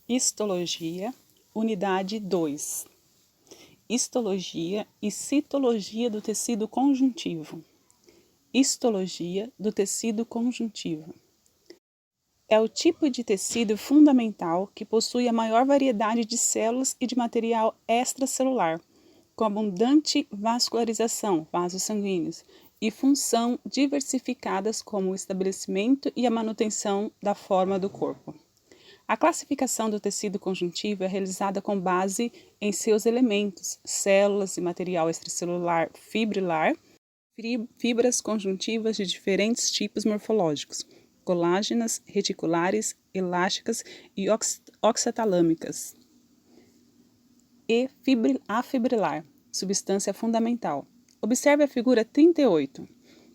Histologia, unidade 2. Histologia e citologia do tecido conjuntivo. Histologia do tecido conjuntivo. É o tipo de tecido fundamental que possui a maior variedade de células e de material extracelular, com abundante vascularização, vasos sanguíneos, e função diversificadas como o estabelecimento e a manutenção da forma do corpo. A classificação do tecido conjuntivo é realizada com base em seus elementos, células e material extracelular fibrilar, fibras conjuntivas de diferentes tipos morfológicos, colágenas, reticulares, elásticas e oxatalâmicas. E afibrilar, substância fundamental. Observe a figura 38.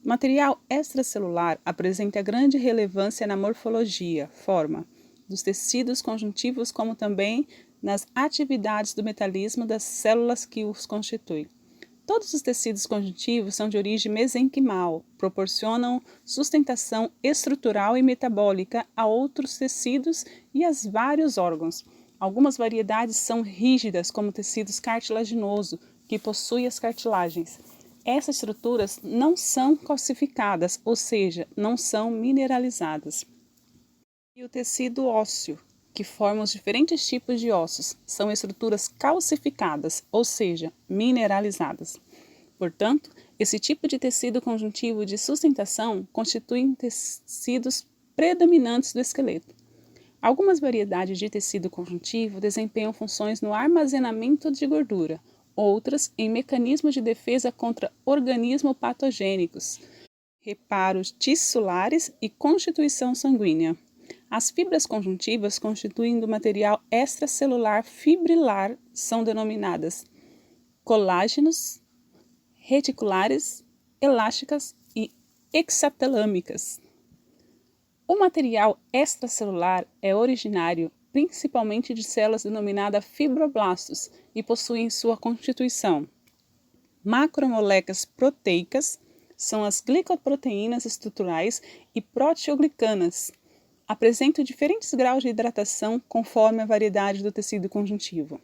O material extracelular apresenta grande relevância na morfologia, forma, dos tecidos conjuntivos, como também nas atividades do metabolismo das células que os constituem. Todos os tecidos conjuntivos são de origem mesenquimal, proporcionam sustentação estrutural e metabólica a outros tecidos e a vários órgãos. Algumas variedades são rígidas, como tecidos cartilaginoso, que possui as cartilagens. Essas estruturas não são calcificadas, ou seja, não são mineralizadas. E o tecido ósseo, que forma os diferentes tipos de ossos, são estruturas calcificadas, ou seja, mineralizadas. Portanto, esse tipo de tecido conjuntivo de sustentação constitui tecidos predominantes do esqueleto. Algumas variedades de tecido conjuntivo desempenham funções no armazenamento de gordura, outras em mecanismos de defesa contra organismos patogênicos, reparos tissulares e constituição sanguínea. As fibras conjuntivas constituindo material extracelular fibrilar são denominadas colágenos, reticulares, elásticas e hexatalâmicas. O material extracelular é originário principalmente de células denominadas fibroblastos e possui em sua constituição macromoléculas proteicas, são as glicoproteínas estruturais e proteoglicanas. Apresentam diferentes graus de hidratação conforme a variedade do tecido conjuntivo.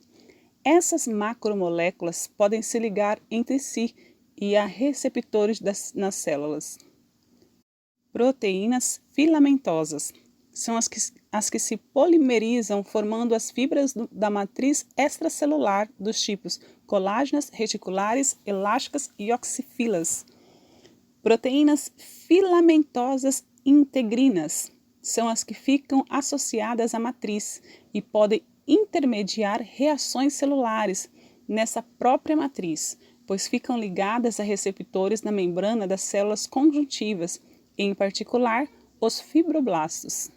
Essas macromoléculas podem se ligar entre si e a receptores nas células. Proteínas filamentosas são as que se polimerizam formando as fibras da matriz extracelular dos tipos colágenas, reticulares, elásticas e oxifilas. Proteínas filamentosas integrinas são as que ficam associadas à matriz e podem intermediar reações celulares nessa própria matriz, pois ficam ligadas a receptores na membrana das células conjuntivas, em particular os fibroblastos.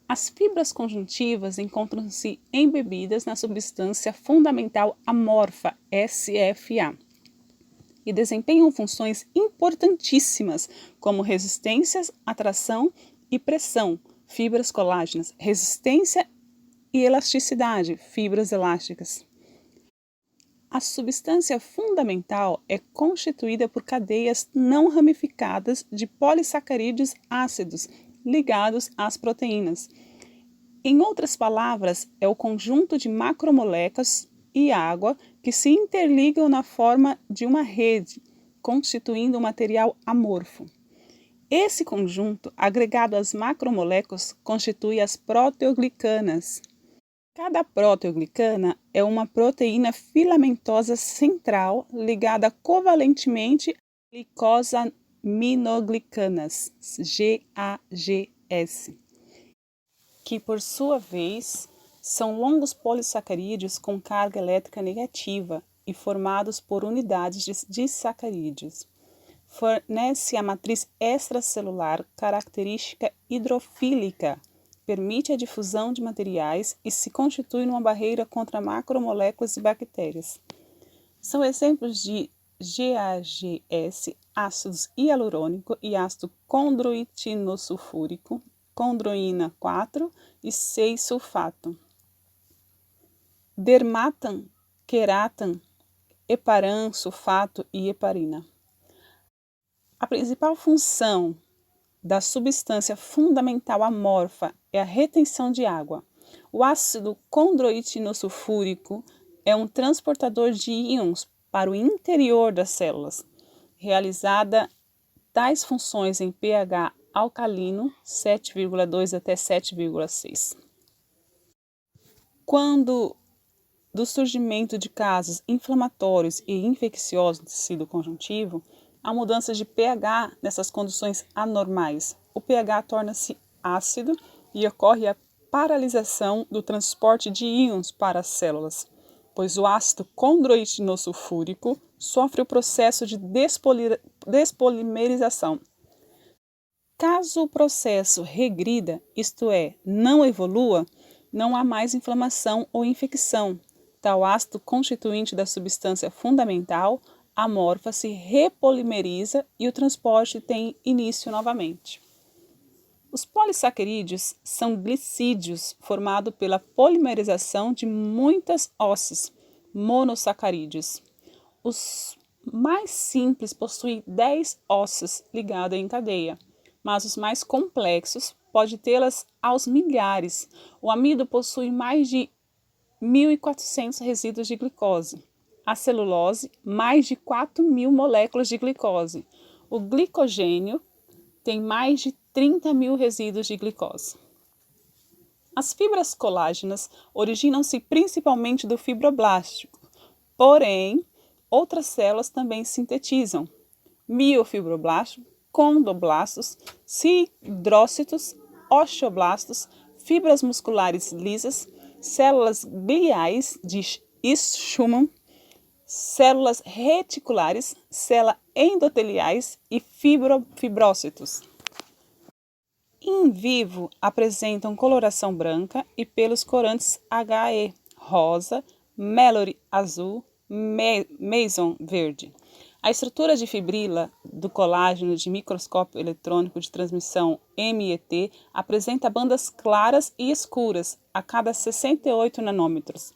As fibras conjuntivas encontram-se embebidas na substância fundamental amorfa, SFA, e desempenham funções importantíssimas como resistência, atração e pressão, fibras colágenas, resistência e elasticidade, fibras elásticas. A substância fundamental é constituída por cadeias não ramificadas de polissacarídeos ácidos ligados às proteínas. Em outras palavras, é o conjunto de macromoléculas e água que se interligam na forma de uma rede, constituindo um material amorfo. Esse conjunto, agregado às macromoléculas, constitui as proteoglicanas. Cada proteoglicana é uma proteína filamentosa central ligada covalentemente a glicosaminoglicanas, GAGs, que por sua vez são longos polissacarídeos com carga elétrica negativa e formados por unidades de disacarídeos. Fornece a matriz extracelular característica hidrofílica, permite a difusão de materiais e se constitui numa barreira contra macromoléculas e bactérias. São exemplos de GAGs, ácidos hialurônico e ácido condroitinosulfúrico, condroína 4 e 6-sulfato. Dermatan, queratan, heparan, sulfato e heparina. A principal função da substância fundamental amorfa é a retenção de água. O ácido condroitinosulfúrico é um transportador de íons para o interior das células, realizada tais funções em pH alcalino 7,2 até 7,6. Quando do surgimento de casos inflamatórios e infecciosos do tecido conjuntivo, há mudança de pH nessas condições anormais. O pH torna-se ácido e ocorre a paralisação do transporte de íons para as células, pois o ácido condroitinosulfúrico sofre o processo de despolimerização. Caso o processo regrida, isto é, não evolua, não há mais inflamação ou infecção. Tal ácido constituinte da substância fundamental amorfa se repolimeriza e o transporte tem início novamente. Os polissacarídeos são glicídios formados pela polimerização de muitas osses monossacarídeos. Os mais simples possuem 10 ossos ligadas em cadeia, mas os mais complexos podem tê-las aos milhares. O amido possui mais de 1.400 resíduos de glicose. A celulose, mais de 4.000 moléculas de glicose. O glicogênio tem mais de 30.000 resíduos de glicose. As fibras colágenas originam-se principalmente do fibroblasto, porém, outras células também sintetizam miofibroblastos, condroblastos, cidrócitos, osteoblastos, fibras musculares lisas, células gliais de Schumann, células reticulares, células endoteliais e fibrócitos. In vivo apresentam coloração branca e pelos corantes HE, rosa, Mallory azul, Mason verde. A estrutura de fibrila do colágeno de microscópio eletrônico de transmissão MET apresenta bandas claras e escuras a cada 68 nanômetros.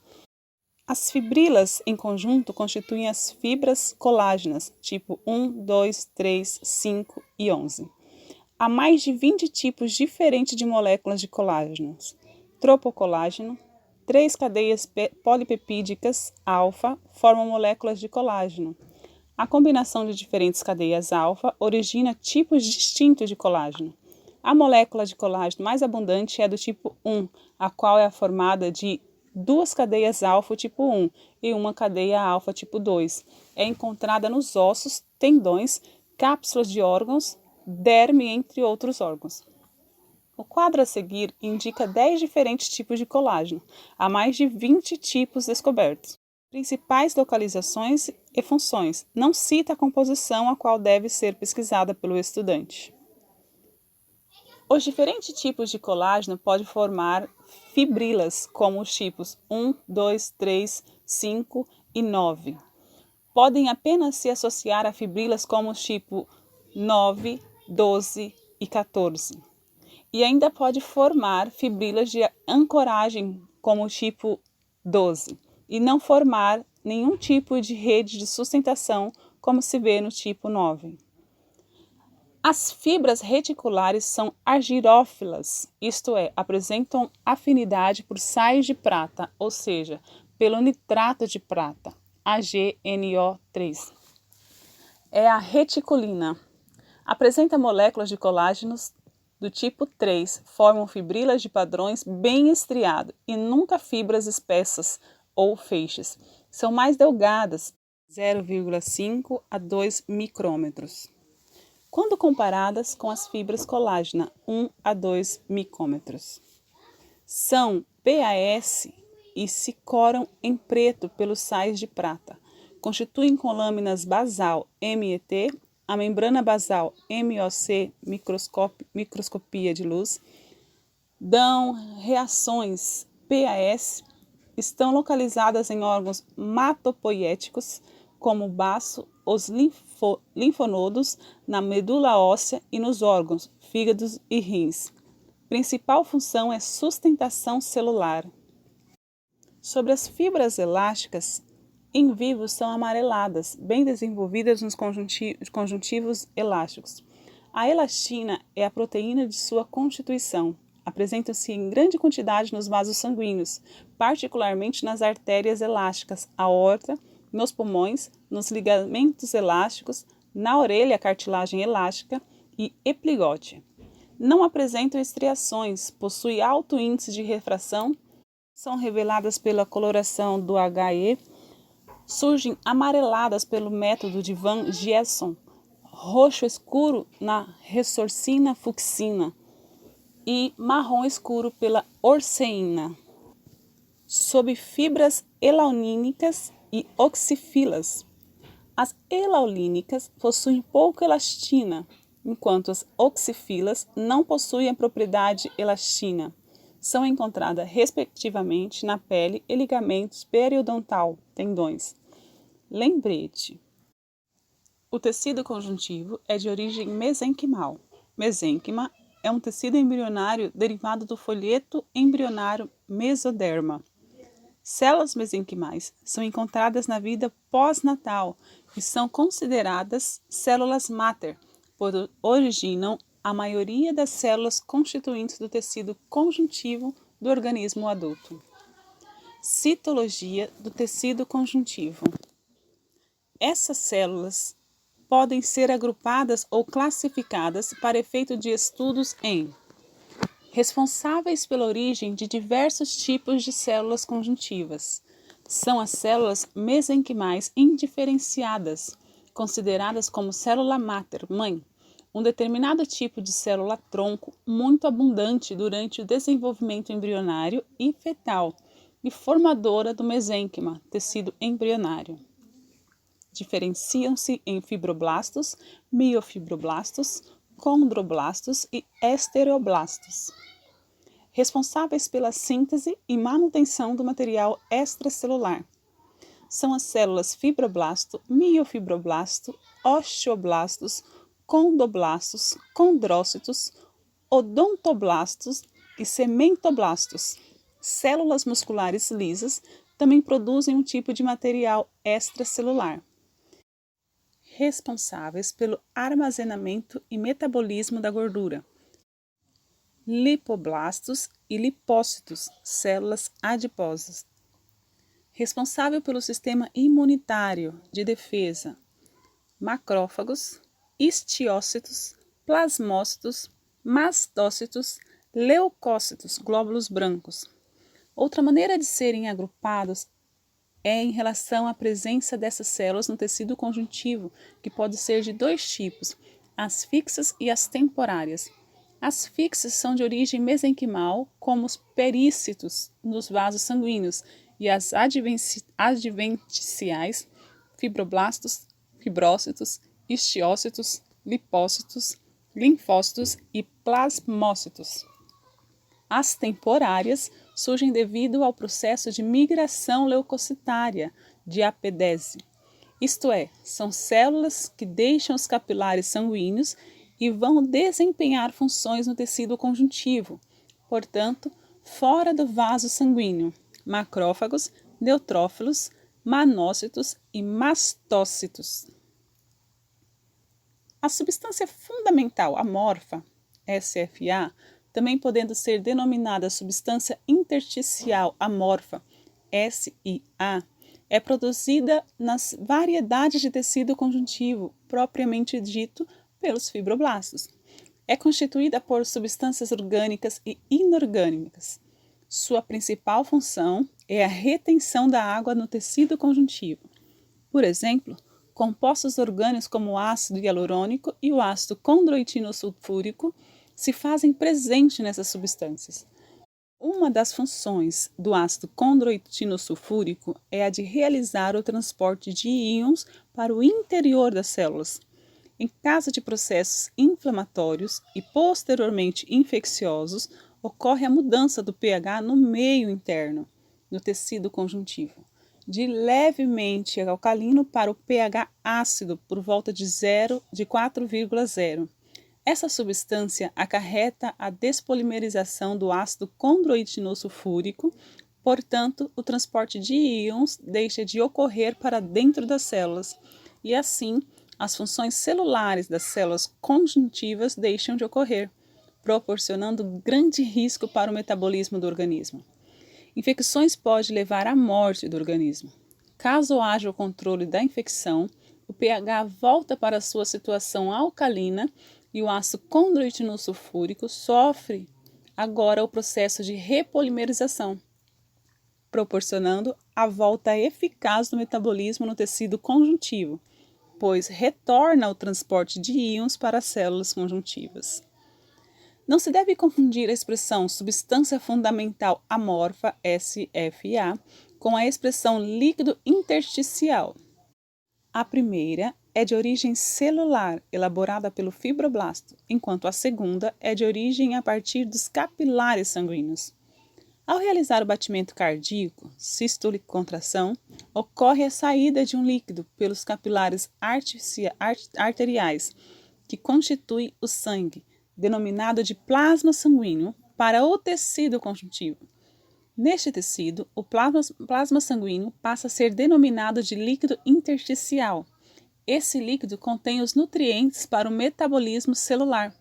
As fibrilas em conjunto constituem as fibras colágenas, tipo 1, 2, 3, 5 e 11. Há mais de 20 tipos diferentes de moléculas de colágenos. Tropocolágeno, 3 cadeias polipepídicas alfa formam moléculas de colágeno. A combinação de diferentes cadeias alfa origina tipos distintos de colágeno. A molécula de colágeno mais abundante é do tipo 1, a qual é formada de 2 cadeias alfa tipo 1 e uma cadeia alfa tipo 2. É encontrada nos ossos, tendões, cápsulas de órgãos, derme, entre outros órgãos. O quadro a seguir indica 10 diferentes tipos de colágeno. Há mais de 20 tipos descobertos. Principais localizações e funções. Não cita a composição a qual deve ser pesquisada pelo estudante. Os diferentes tipos de colágeno podem formar fibrilas, como os tipos 1, 2, 3, 5 e 9. Podem apenas se associar a fibrilas como os tipos 9, 12 e 14. E ainda pode formar fibrilas de ancoragem, como o tipo 12. E não formar nenhum tipo de rede de sustentação, como se vê no tipo 9. As fibras reticulares são argirófilas, isto é, apresentam afinidade por sais de prata, ou seja, pelo nitrato de prata, AgNO3. É a reticulina. Apresenta moléculas de colágenos do tipo 3, formam fibrilas de padrões bem estriados e nunca fibras espessas ou feixes. São mais delgadas, 0,5 a 2 micrômetros, quando comparadas com as fibras colágena, 1 a 2 micrômetros. São PAS e se coram em preto pelos sais de prata. Constituem com lâminas basal MET, a membrana basal MOC, microscopia de luz, dão reações PAS, estão localizadas em órgãos hematopoiéticos, como o baço, os linfonodos, na medula óssea e nos órgãos, fígados e rins. Principal função é sustentação celular. Sobre as fibras elásticas, em vivo são amareladas, bem desenvolvidas nos conjuntivos elásticos. A elastina é a proteína de sua constituição. apresentam-se em grande quantidade nos vasos sanguíneos, particularmente nas artérias elásticas, aorta, nos pulmões, nos ligamentos elásticos, na orelha, cartilagem elástica e epiglótia. Não apresentam estriações, possuem alto índice de refração, são reveladas pela coloração do HE, surgem amareladas pelo método de Van Gieson, roxo escuro na resorcina fucsina e marrom escuro pela orceína, sob fibras elaulínicas e oxifilas. As elaulínicas possuem pouca elastina, enquanto as oxifilas não possuem a propriedade elastina. São encontradas, respectivamente, na pele e ligamentos periodontal, tendões. Lembrete: o tecido conjuntivo é de origem mesenquimal. Mesênquima é um tecido embrionário derivado do folheto embrionário mesoderma. Células mesenquimais são encontradas na vida pós-natal e são consideradas células máter, pois originam a maioria das células constituintes do tecido conjuntivo do organismo adulto. Citologia do tecido conjuntivo. Essas células podem ser agrupadas ou classificadas para efeito de estudos em responsáveis pela origem de diversos tipos de células conjuntivas. São as células mesenquimais indiferenciadas, consideradas como célula máter, mãe, um determinado tipo de célula-tronco muito abundante durante o desenvolvimento embrionário e fetal e formadora do mesênquima, tecido embrionário. Diferenciam-se em fibroblastos, miofibroblastos, condroblastos e estereoblastos, responsáveis pela síntese e manutenção do material extracelular. São as células fibroblasto, miofibroblasto, osteoblastos, condoblastos, condrócitos, odontoblastos e cementoblastos. Células musculares lisas também produzem um tipo de material extracelular, responsáveis pelo armazenamento e metabolismo da gordura. Lipoblastos e lipócitos, células adiposas. Responsável pelo sistema imunitário de defesa. Macrófagos, histiócitos, plasmócitos, mastócitos, leucócitos, glóbulos brancos. Outra maneira de serem agrupados é em relação à presença dessas células no tecido conjuntivo, que pode ser de dois tipos, as fixas e as temporárias. As fixas são de origem mesenquimal, como os perícitos nos vasos sanguíneos, e as adventiciais, fibroblastos, fibrócitos, histiócitos, lipócitos, linfócitos e plasmócitos. As temporárias surgem devido ao processo de migração leucocitária de apedese, isto é, são células que deixam os capilares sanguíneos e vão desempenhar funções no tecido conjuntivo, portanto, fora do vaso sanguíneo, macrófagos, neutrófilos, manócitos e mastócitos. A substância fundamental amorfa, SFA, também podendo ser denominada substância intersticial amorfa, SIA, é produzida nas variedades de tecido conjuntivo, propriamente dito, pelos fibroblastos. É constituída por substâncias orgânicas e inorgânicas. Sua principal função é a retenção da água no tecido conjuntivo. Por exemplo, compostos orgânicos como o ácido hialurônico e o ácido condroitinosulfúrico se fazem presente nessas substâncias. Uma das funções do ácido condroitinosulfúrico é a de realizar o transporte de íons para o interior das células. Em caso de processos inflamatórios e posteriormente infecciosos, ocorre a mudança do pH no meio interno, no tecido conjuntivo, de levemente alcalino para o pH ácido por volta de 4,0. Essa substância acarreta a despolimerização do ácido condroitinosulfúrico, portanto, o transporte de íons deixa de ocorrer para dentro das células e, assim, as funções celulares das células conjuntivas deixam de ocorrer. proporcionando grande risco para o metabolismo do organismo. Infecções podem levar à morte do organismo. Caso haja o controle da infecção, o pH volta para sua situação alcalina e o ácido condroitinosulfúrico sofre agora o processo de repolimerização, proporcionando a volta eficaz do metabolismo no tecido conjuntivo, pois retorna o transporte de íons para as células conjuntivas. Não se deve confundir a expressão substância fundamental amorfa, SFA, com a expressão líquido intersticial. A primeira é de origem celular, elaborada pelo fibroblasto, enquanto a segunda é de origem a partir dos capilares sanguíneos. Ao realizar o batimento cardíaco, sístole e contração, ocorre a saída de um líquido pelos capilares arteriais, que constitui o sangue, denominado de plasma sanguíneo, para o tecido conjuntivo. Neste tecido, o plasma sanguíneo passa a ser denominado de líquido intersticial. Esse líquido contém os nutrientes para o metabolismo celular.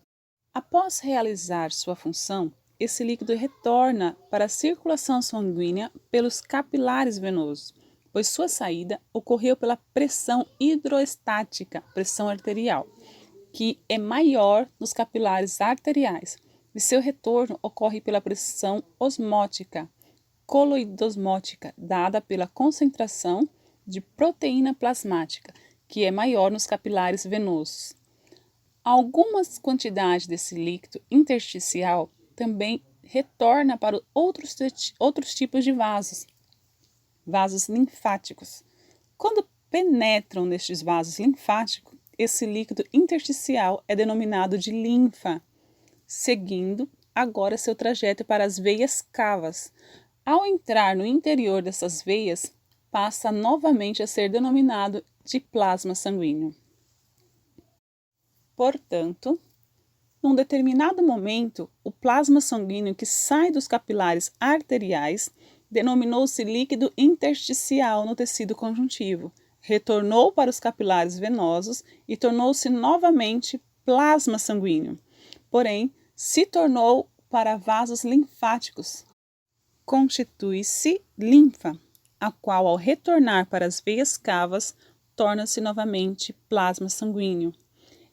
Após realizar sua função, esse líquido retorna para a circulação sanguínea pelos capilares venosos, pois sua saída ocorreu pela pressão hidroestática, pressão arterial, que é maior nos capilares arteriais, e seu retorno ocorre pela pressão osmótica, coloidosmótica, dada pela concentração de proteína plasmática, que é maior nos capilares venosos. Algumas quantidades desse líquido intersticial também retorna para outros tipos de vasos linfáticos. Quando penetram nestes vasos linfáticos, esse líquido intersticial é denominado de linfa, seguindo agora seu trajeto para as veias cavas. Ao entrar no interior dessas veias, passa novamente a ser denominado de plasma sanguíneo. Portanto, num determinado momento, o plasma sanguíneo que sai dos capilares arteriais denominou-se líquido intersticial no tecido conjuntivo, retornou para os capilares venosos e tornou-se novamente plasma sanguíneo. Porém, se tornou para vasos linfáticos. Constitui-se linfa, a qual, ao retornar para as veias cavas, torna-se novamente plasma sanguíneo.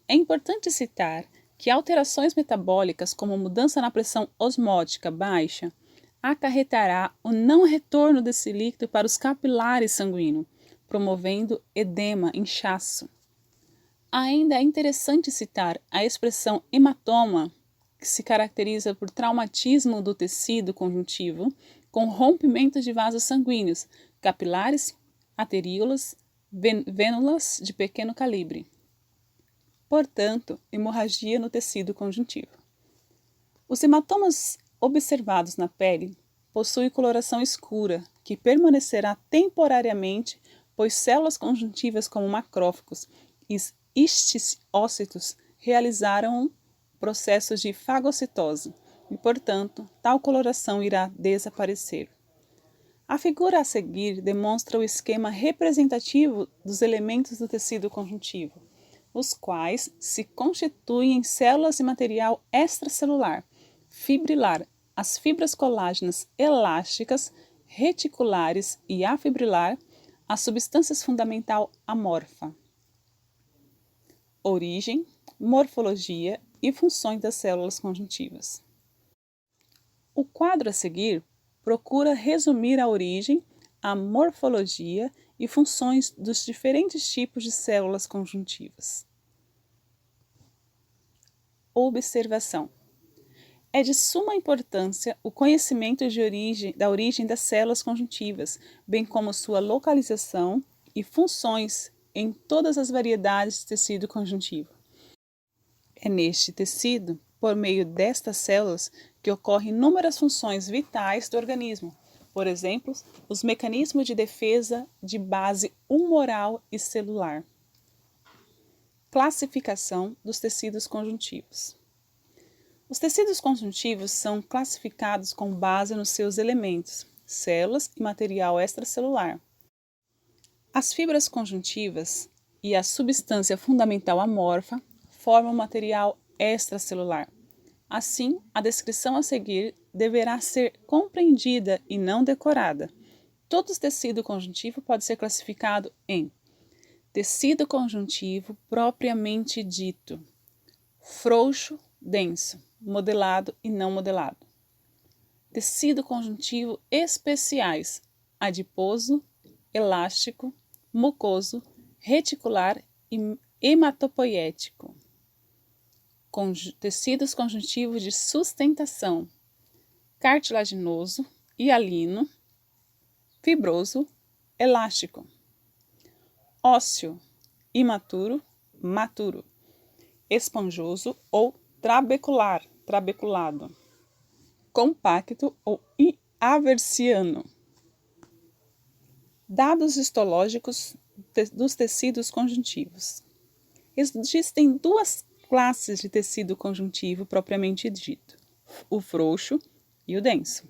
É importante citar que alterações metabólicas, como mudança na pressão osmótica baixa, acarretará o não retorno desse líquido para os capilares sanguíneos, promovendo edema, inchaço. Ainda é interessante citar a expressão hematoma, que se caracteriza por traumatismo do tecido conjuntivo, com rompimento de vasos sanguíneos, capilares, arteríolas, vênulas de pequeno calibre. Portanto, hemorragia no tecido conjuntivo. Os hematomas observados na pele possuem coloração escura, que permanecerá temporariamente, pois células conjuntivas como macrófagos e histiocytos realizaram processos de fagocitose e, portanto, tal coloração irá desaparecer. A figura a seguir demonstra o esquema representativo dos elementos do tecido conjuntivo, os quais se constituem em células de material extracelular, fibrilar, as fibras colágenas elásticas, reticulares e afibrilar, as substâncias fundamental amorfa. Origem, morfologia e funções das células conjuntivas. O quadro a seguir procura resumir a origem, a morfologia e funções dos diferentes tipos de células conjuntivas. Observação. É de suma importância o conhecimento da origem das células conjuntivas, bem como sua localização e funções em todas as variedades de tecido conjuntivo. É neste tecido, por meio destas células, que ocorrem inúmeras funções vitais do organismo, por exemplo, os mecanismos de defesa de base humoral e celular. Classificação dos tecidos conjuntivos. Os tecidos conjuntivos são classificados com base nos seus elementos, células e material extracelular. As fibras conjuntivas e a substância fundamental amorfa formam material extracelular. Assim, a descrição a seguir deverá ser compreendida e não decorada. Todo tecido conjuntivo pode ser classificado em tecido conjuntivo propriamente dito, frouxo, denso, modelado e não modelado. Tecido conjuntivo especiais, adiposo, elástico, mucoso, reticular e hematopoético. Tecidos conjuntivos de sustentação, cartilaginoso, hialino, fibroso, elástico. Ósseo, imaturo, maturo, esponjoso ou trabeculado, compacto ou aversiano. Dados histológicos dos tecidos conjuntivos. Existem duas classes de tecido conjuntivo propriamente dito, o frouxo e o denso.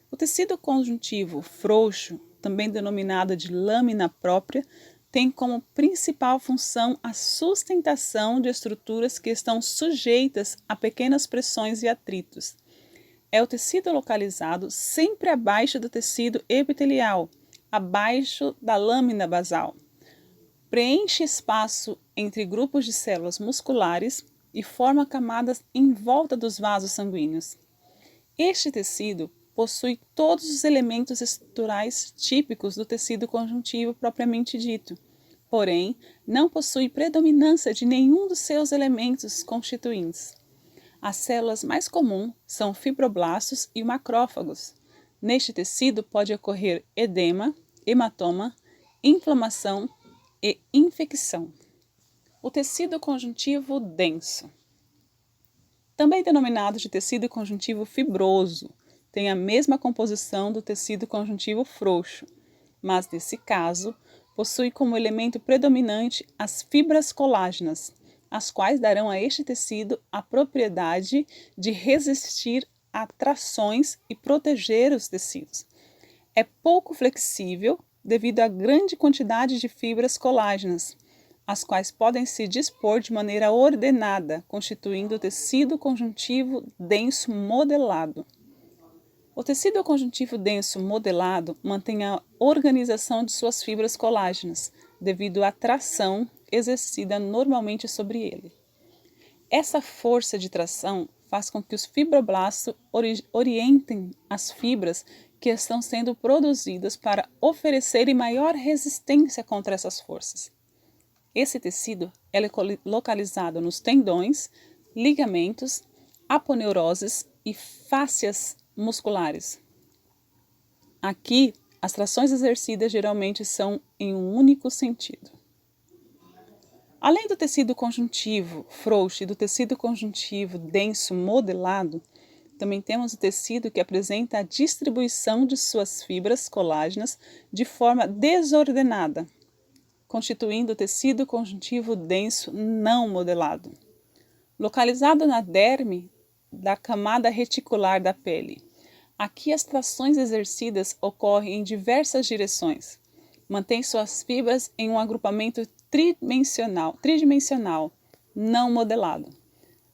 O tecido conjuntivo frouxo, também denominado de lâmina própria, tem como principal função a sustentação de estruturas que estão sujeitas a pequenas pressões e atritos. É o tecido localizado sempre abaixo do tecido epitelial, abaixo da lâmina basal. Preenche espaço entre grupos de células musculares e forma camadas em volta dos vasos sanguíneos. Este tecido possui todos os elementos estruturais típicos do tecido conjuntivo propriamente dito, porém, não possui predominância de nenhum dos seus elementos constituintes. As células mais comuns são fibroblastos e macrófagos. Neste tecido pode ocorrer edema, hematoma, inflamação e infecção. O tecido conjuntivo denso, também denominado de tecido conjuntivo fibroso, tem a mesma composição do tecido conjuntivo frouxo, mas nesse caso possui como elemento predominante as fibras colágenas, as quais darão a este tecido a propriedade de resistir a trações e proteger os tecidos. É pouco flexível devido à grande quantidade de fibras colágenas, as quais podem se dispor de maneira ordenada, constituindo o tecido conjuntivo denso modelado. O tecido conjuntivo denso modelado mantém a organização de suas fibras colágenas, devido à tração exercida normalmente sobre ele. Essa força de tração faz com que os fibroblastos orientem as fibras que estão sendo produzidas para oferecerem maior resistência contra essas forças. Esse tecido é localizado nos tendões, ligamentos, aponeuroses e fáscias musculares. Aqui, as trações exercidas geralmente são em um único sentido. Além do tecido conjuntivo frouxo e do tecido conjuntivo denso modelado, também temos o tecido que apresenta a distribuição de suas fibras colágenas de forma desordenada, constituindo o tecido conjuntivo denso não modelado, localizado na derme da camada reticular da pele. Aqui as trações exercidas ocorrem em diversas direções. Mantém suas fibras em um agrupamento tridimensional, não modelado,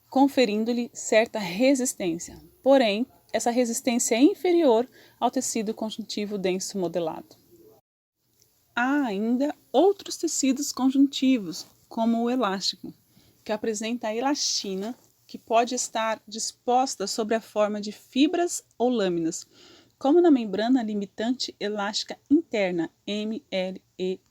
conferindo-lhe certa resistência. Porém, essa resistência é inferior ao tecido conjuntivo denso modelado. Há ainda outros tecidos conjuntivos, como o elástico, que apresenta a elastina, que pode estar disposta sobre a forma de fibras ou lâminas, como na membrana limitante elástica interna, MLEI,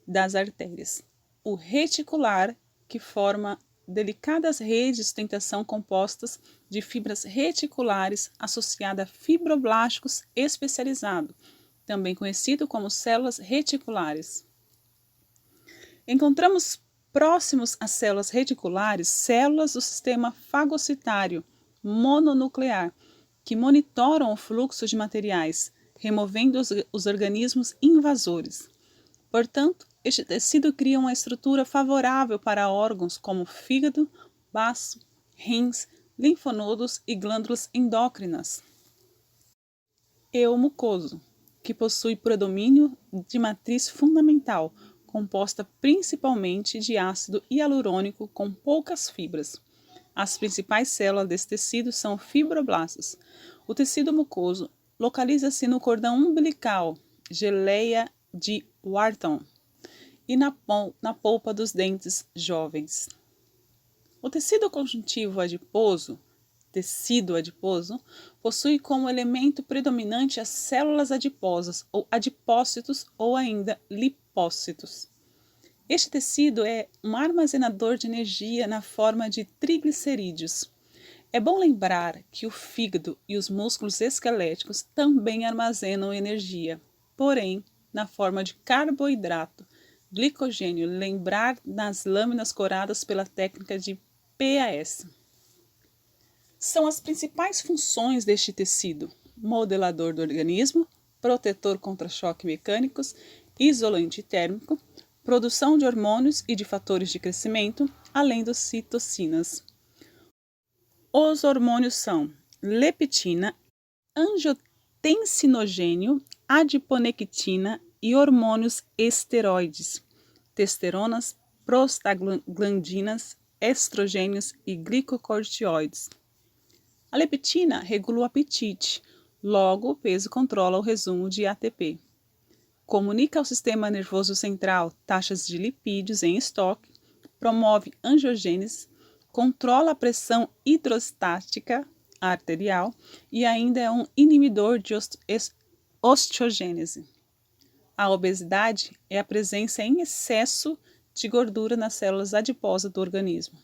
das artérias. O reticular, que forma delicadas redes de sustentação compostas de fibras reticulares associadas a fibroblásticos especializados, também conhecido como células reticulares. Encontramos próximos às células reticulares células do sistema fagocitário mononuclear, que monitoram o fluxo de materiais, removendo os organismos invasores. Portanto, este tecido cria uma estrutura favorável para órgãos como fígado, baço, rins, linfonodos e glândulas endócrinas. E o mucoso, que possui predomínio de matriz fundamental, composta principalmente de ácido hialurônico com poucas fibras. As principais células desse tecido são fibroblastos. O tecido mucoso localiza-se no cordão umbilical, geleia de Wharton, e na polpa dos dentes jovens. O tecido conjuntivo adiposo, tecido adiposo, possui como elemento predominante as células adiposas, ou adipócitos, ou ainda lipócitos. Este tecido é um armazenador de energia na forma de triglicerídeos. É bom lembrar que o fígado e os músculos esqueléticos também armazenam energia, porém na forma de carboidrato, glicogênio, lembrar nas lâminas coradas pela técnica de PAS. São as principais funções deste tecido: modelador do organismo, protetor contra choques mecânicos, isolante térmico, produção de hormônios e de fatores de crescimento, além das citocinas. Os hormônios são leptina, angiotensinogênio, adiponectina e hormônios esteroides, testosteronas, prostaglandinas, estrogênios e glicocorticoides. A leptina regula o apetite, logo o peso controla o resumo de ATP. Comunica ao sistema nervoso central taxas de lipídios em estoque, promove angiogênese, controla a pressão hidrostática arterial e ainda é um inibidor de osteogênese. A obesidade é a presença em excesso de gordura nas células adiposas do organismo.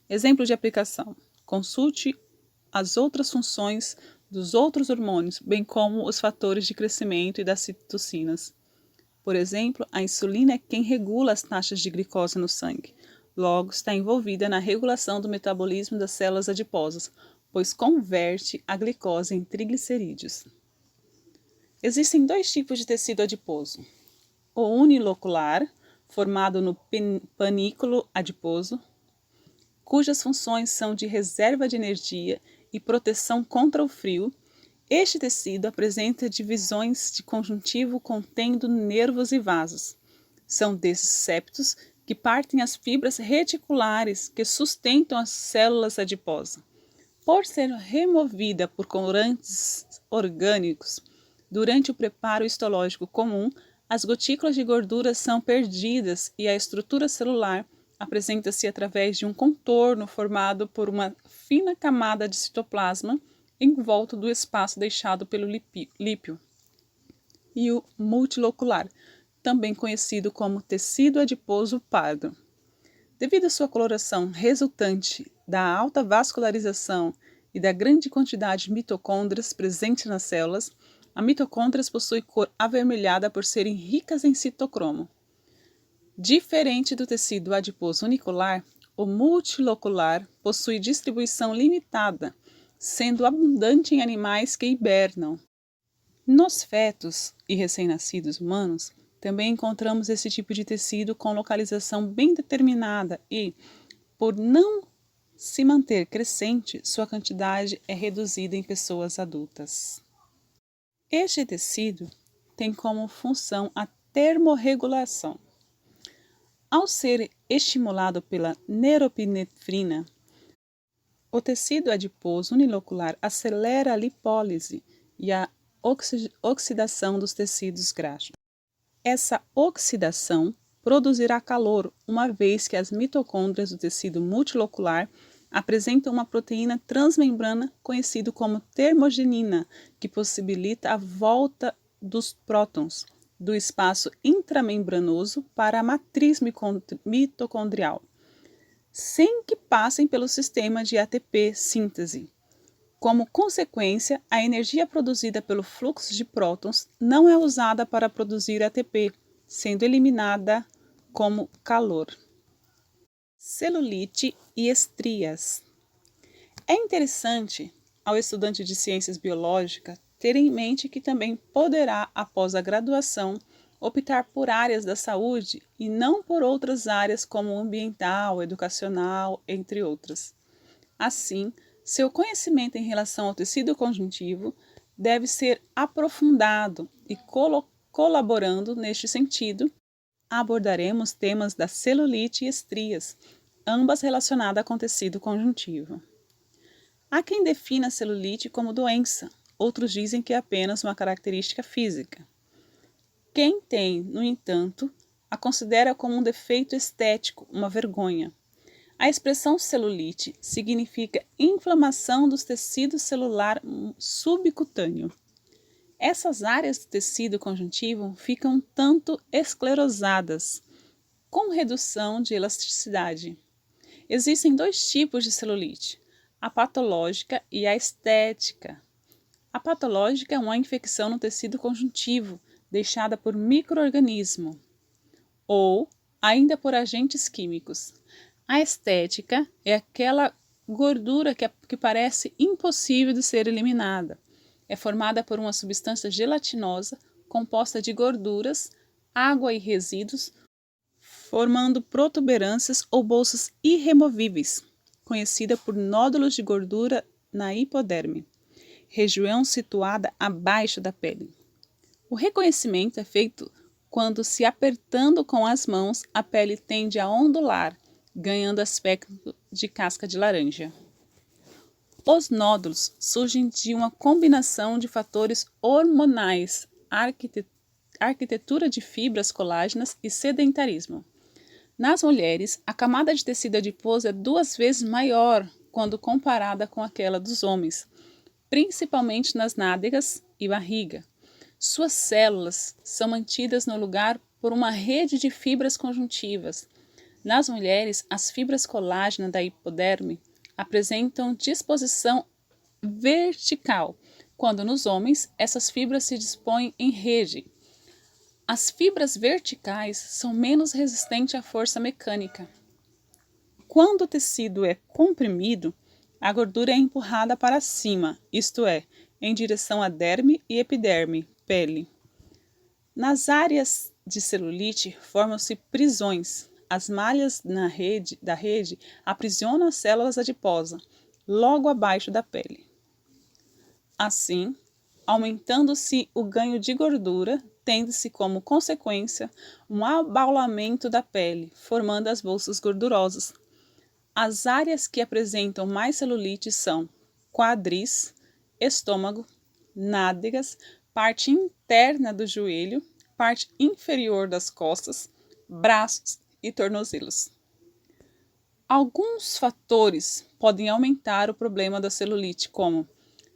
Exemplo de aplicação: consulte as outras funções dos outros hormônios, bem como os fatores de crescimento e das citocinas. Por exemplo, a insulina é quem regula as taxas de glicose no sangue. Logo, está envolvida na regulação do metabolismo das células adiposas, pois converte a glicose em triglicerídeos. Existem dois tipos de tecido adiposo: o unilocular, formado no panículo adiposo, cujas funções são de reserva de energia e proteção contra o frio. Este tecido apresenta divisões de conjuntivo contendo nervos e vasos. São desses septos que partem as fibras reticulares que sustentam as células adiposas. Por ser removida por corantes orgânicos durante o preparo histológico comum, as gotículas de gordura são perdidas e a estrutura celular apresenta-se através de um contorno formado por uma fina camada de citoplasma em volta do espaço deixado pelo lípio. E o multilocular, também conhecido como tecido adiposo pardo. Devido à sua coloração resultante da alta vascularização e da grande quantidade de mitocôndrias presentes nas células, as mitocôndrias possuem cor avermelhada por serem ricas em citocromo. Diferente do tecido adiposo unicular, o multilocular possui distribuição limitada, sendo abundante em animais que hibernam. Nos fetos e recém-nascidos humanos, também encontramos esse tipo de tecido com localização bem determinada e, por não se manter crescente, sua quantidade é reduzida em pessoas adultas. Este tecido tem como função a termorregulação. Ao ser estimulado pela neuropinefrina, o tecido adiposo unilocular acelera a lipólise e a oxidação dos tecidos graxos. Essa oxidação produzirá calor, uma vez que as mitocôndrias do tecido multilocular apresentam uma proteína transmembrana conhecida como termogenina, que possibilita a volta dos prótons do espaço intramembranoso para a matriz mitocondrial, sem que passem pelo sistema de ATP síntese. Como consequência, a energia produzida pelo fluxo de prótons não é usada para produzir ATP, sendo eliminada como calor. Celulite e estrias. É interessante ao estudante de ciências biológicas ter em mente que também poderá, após a graduação, optar por áreas da saúde e não por outras áreas como ambiental, educacional, entre outras. Assim, seu conhecimento em relação ao tecido conjuntivo deve ser aprofundado e colaborando neste sentido, abordaremos temas da celulite e estrias, ambas relacionadas com tecido conjuntivo. Há quem defina a celulite como doença, outros dizem que é apenas uma característica física. Quem tem, no entanto, a considera como um defeito estético, uma vergonha. A expressão celulite significa inflamação dos tecidos celular subcutâneo. Essas áreas do tecido conjuntivo ficam um tanto esclerosadas, com redução de elasticidade. Existem dois tipos de celulite, a patológica e a estética. A patológica é uma infecção no tecido conjuntivo, deixada por micro-organismo, ou ainda por agentes químicos. A estética é aquela gordura que parece impossível de ser eliminada. É formada por uma substância gelatinosa composta de gorduras, água e resíduos, formando protuberâncias ou bolsas irremovíveis, conhecida por nódulos de gordura na hipoderme, região situada abaixo da pele. O reconhecimento é feito quando, se apertando com as mãos, a pele tende a ondular, ganhando aspecto de casca de laranja. Os nódulos surgem de uma combinação de fatores hormonais, arquitetura de fibras colágenas e sedentarismo. Nas mulheres, a camada de tecido adiposo é 2 vezes maior quando comparada com aquela dos homens, principalmente nas nádegas e barriga. Suas células são mantidas no lugar por uma rede de fibras conjuntivas. Nas mulheres, as fibras colágenas da hipoderme apresentam disposição vertical, quando nos homens essas fibras se dispõem em rede. As fibras verticais são menos resistentes à força mecânica. Quando o tecido é comprimido, a gordura é empurrada para cima, isto é, em direção à derme e epiderme, pele. Nas áreas de celulite formam-se prisões. As malhas da rede aprisionam as células adiposas, logo abaixo da pele. Assim, aumentando-se o ganho de gordura, tende-se como consequência um abaulamento da pele, formando as bolsas gordurosas. As áreas que apresentam mais celulite são quadris, estômago, nádegas, parte interna do joelho, parte inferior das costas, braços e tornozelos. Alguns fatores podem aumentar o problema da celulite, como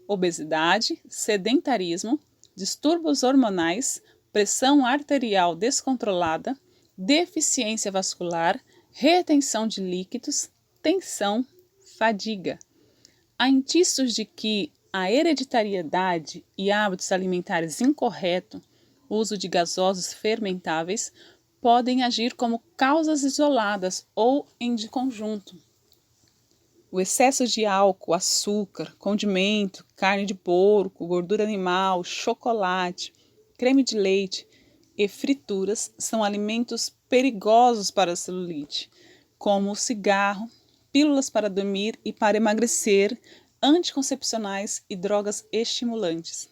obesidade, sedentarismo, distúrbios hormonais, pressão arterial descontrolada, deficiência vascular, retenção de líquidos, tensão, fadiga. Há indícios de que a hereditariedade e hábitos alimentares incorretos, uso de gasosos fermentáveis, podem agir como causas isoladas ou em conjunto. O excesso de álcool, açúcar, condimento, carne de porco, gordura animal, chocolate, creme de leite e frituras são alimentos perigosos para a celulite, como o cigarro, pílulas para dormir e para emagrecer, anticoncepcionais e drogas estimulantes.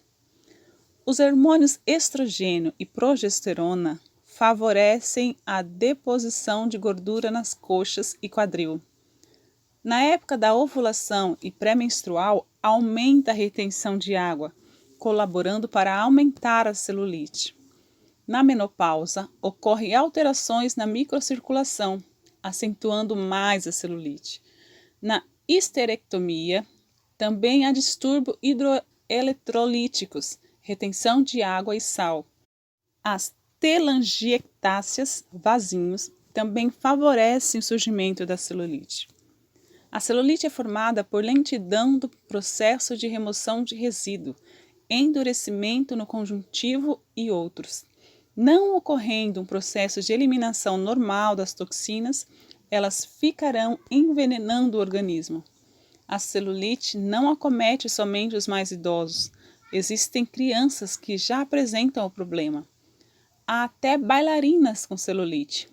Os hormônios estrogênio e progesterona favorecem a deposição de gordura nas coxas e quadril. Na época da ovulação e pré-menstrual, aumenta a retenção de água, colaborando para aumentar a celulite. Na menopausa, ocorrem alterações na microcirculação, acentuando mais a celulite. Na histerectomia, também há distúrbios hidroeletrolíticos, retenção de água e sal. As telangiectásias, vasinhos, também favorecem o surgimento da celulite. A celulite é formada por lentidão do processo de remoção de resíduo, endurecimento no conjuntivo e outros. Não ocorrendo um processo de eliminação normal das toxinas, elas ficarão envenenando o organismo. A celulite não acomete somente os mais idosos. Existem crianças que já apresentam o problema. Há até bailarinas com celulite.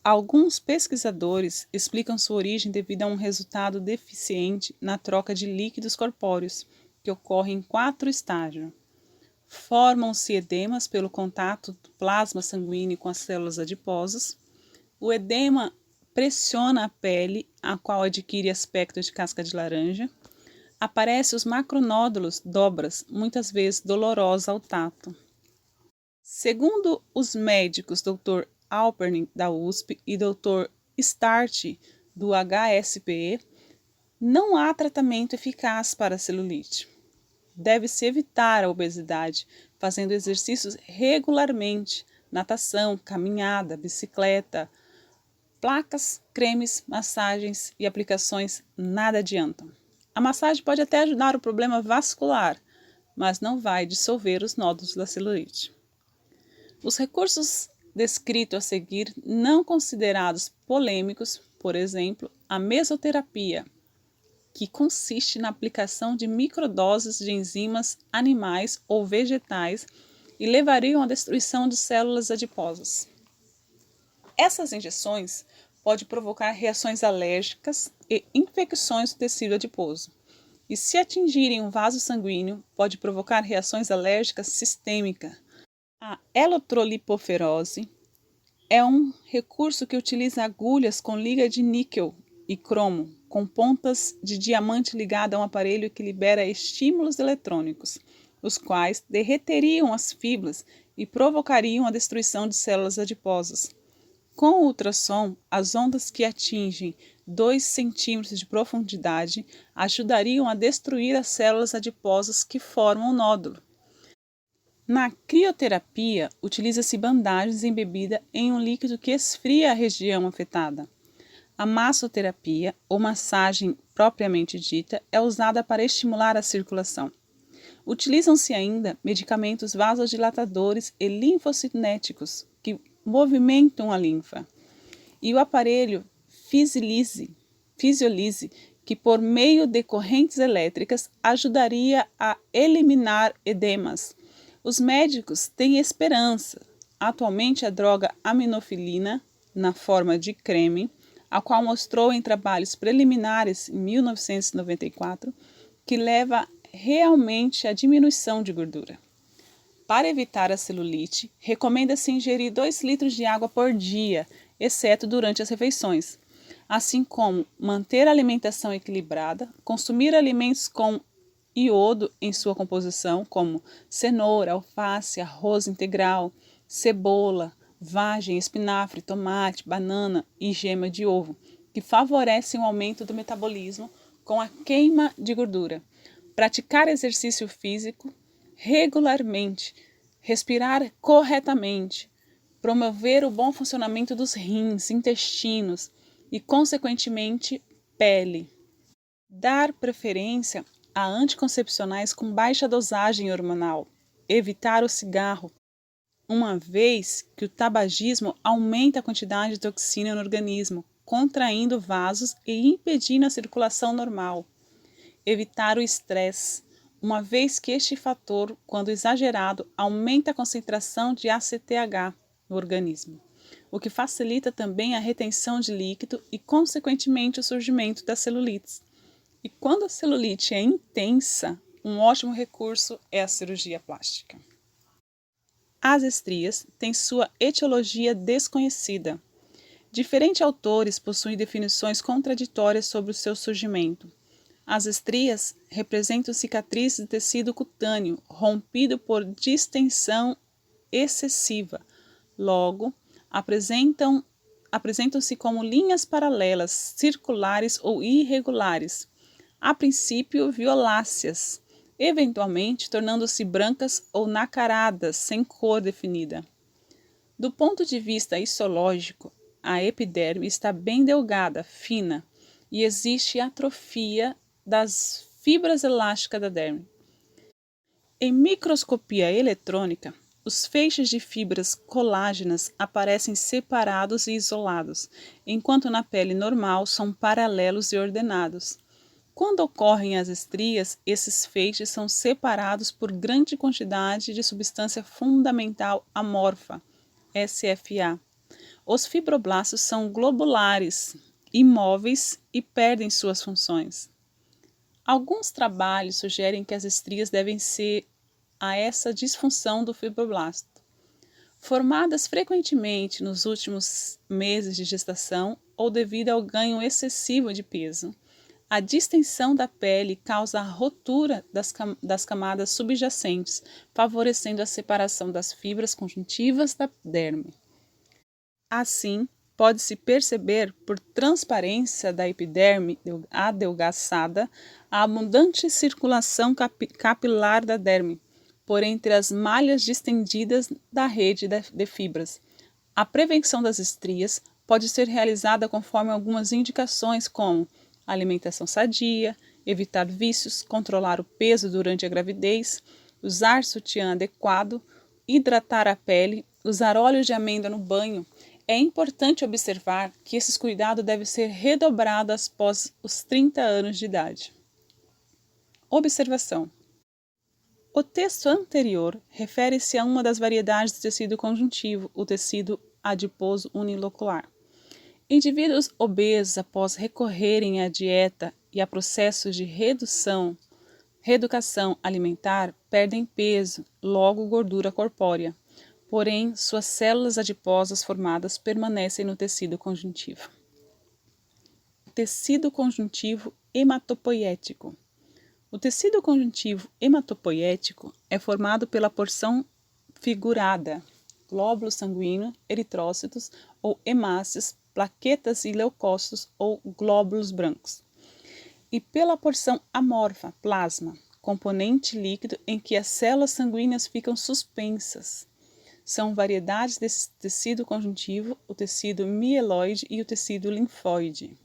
Alguns pesquisadores explicam sua origem devido a um resultado deficiente na troca de líquidos corpóreos, que ocorre em 4 estágios. Formam-se edemas pelo contato do plasma sanguíneo com as células adiposas. O edema pressiona a pele, a qual adquire aspecto de casca de laranja. Aparecem os macronódulos, dobras, muitas vezes dolorosas ao tato. Segundo os médicos Dr. Alperning, da USP, e Dr. Start, do HSPE, não há tratamento eficaz para a celulite. Deve-se evitar a obesidade, fazendo exercícios regularmente, natação, caminhada, bicicleta. Placas, cremes, massagens e aplicações nada adiantam. A massagem pode até ajudar o problema vascular, mas não vai dissolver os nódulos da celulite. Os recursos descritos a seguir, não considerados polêmicos, por exemplo, a mesoterapia, que consiste na aplicação de microdoses de enzimas animais ou vegetais e levariam à destruição de células adiposas. Essas injeções podem provocar reações alérgicas e infecções do tecido adiposo. E se atingirem um vaso sanguíneo, pode provocar reações alérgicas sistêmicas. A eletrolipoferose é um recurso que utiliza agulhas com liga de níquel e cromo, com pontas de diamante ligada a um aparelho que libera estímulos eletrônicos, os quais derreteriam as fibras e provocariam a destruição de células adiposas. Com o ultrassom, as ondas que atingem 2 centímetros de profundidade ajudariam a destruir as células adiposas que formam o nódulo. Na crioterapia, utiliza-se bandagens embebidas em um líquido que esfria a região afetada. A massoterapia, ou massagem propriamente dita, é usada para estimular a circulação. Utilizam-se ainda medicamentos vasodilatadores e linfocinéticos, que movimentam a linfa. E o aparelho fisiolise, que por meio de correntes elétricas ajudaria a eliminar edemas. Os médicos têm esperança. Atualmente a droga aminofilina, na forma de creme, a qual mostrou em trabalhos preliminares em 1994, que leva realmente à diminuição de gordura. Para evitar a celulite, recomenda-se ingerir 2 litros de água por dia, exceto durante as refeições, assim como manter a alimentação equilibrada, consumir alimentos com iodo em sua composição, como cenoura, alface, arroz integral, cebola, vagem, espinafre, tomate, banana e gema de ovo, que favorecem o aumento do metabolismo com a queima de gordura. Praticar exercício físico regularmente, respirar corretamente, promover o bom funcionamento dos rins, intestinos e, consequentemente, pele. Dar preferência a anticoncepcionais com baixa dosagem hormonal. Evitar o cigarro, uma vez que o tabagismo aumenta a quantidade de toxina no organismo, contraindo vasos e impedindo a circulação normal. Evitar o estresse, uma vez que este fator, quando exagerado, aumenta a concentração de ACTH no organismo, o que facilita também a retenção de líquido e, consequentemente, o surgimento das celulites. E quando a celulite é intensa, um ótimo recurso é a cirurgia plástica. As estrias têm sua etiologia desconhecida. Diferentes autores possuem definições contraditórias sobre o seu surgimento. As estrias representam cicatrizes de tecido cutâneo rompido por distensão excessiva. Logo, apresentam-se como linhas paralelas, circulares ou irregulares, a princípio violáceas, eventualmente tornando-se brancas ou nacaradas, sem cor definida. Do ponto de vista histológico, a epiderme está bem delgada, fina, e existe atrofia das fibras elásticas da derme. Em microscopia eletrônica, os feixes de fibras colágenas aparecem separados e isolados, enquanto na pele normal são paralelos e ordenados. Quando ocorrem as estrias, esses feixes são separados por grande quantidade de substância fundamental amorfa, SFA. Os fibroblastos são globulares, imóveis e perdem suas funções. Alguns trabalhos sugerem que as estrias devem ser a essa disfunção do fibroblasto. Formadas frequentemente nos últimos meses de gestação, ou devido ao ganho excessivo de peso. A distensão da pele causa a rotura das camadas subjacentes, favorecendo a separação das fibras conjuntivas da derme. Assim, pode-se perceber, por transparência da epiderme adelgaçada, a abundante circulação capilar da derme, por entre as malhas distendidas da rede de fibras. A prevenção das estrias pode ser realizada conforme algumas indicações, como alimentação sadia, evitar vícios, controlar o peso durante a gravidez, usar sutiã adequado, hidratar a pele, usar óleo de amêndoa no banho. É importante observar que esses cuidados devem ser redobrados após os 30 anos de idade. Observação. O texto anterior refere-se a uma das variedades do tecido conjuntivo, o tecido adiposo unilocular. Indivíduos obesos, após recorrerem à dieta e a processos de reeducação alimentar, perdem peso, logo gordura corpórea. Porém, suas células adiposas formadas permanecem no tecido conjuntivo. Tecido conjuntivo hematopoético. O tecido conjuntivo hematopoético é formado pela porção figurada, glóbulos sanguíneos, eritrócitos ou hemácias, plaquetas e leucócitos ou glóbulos brancos, e pela porção amorfa, plasma, componente líquido em que as células sanguíneas ficam suspensas. São variedades desse tecido conjuntivo, o tecido mieloide e o tecido linfóide.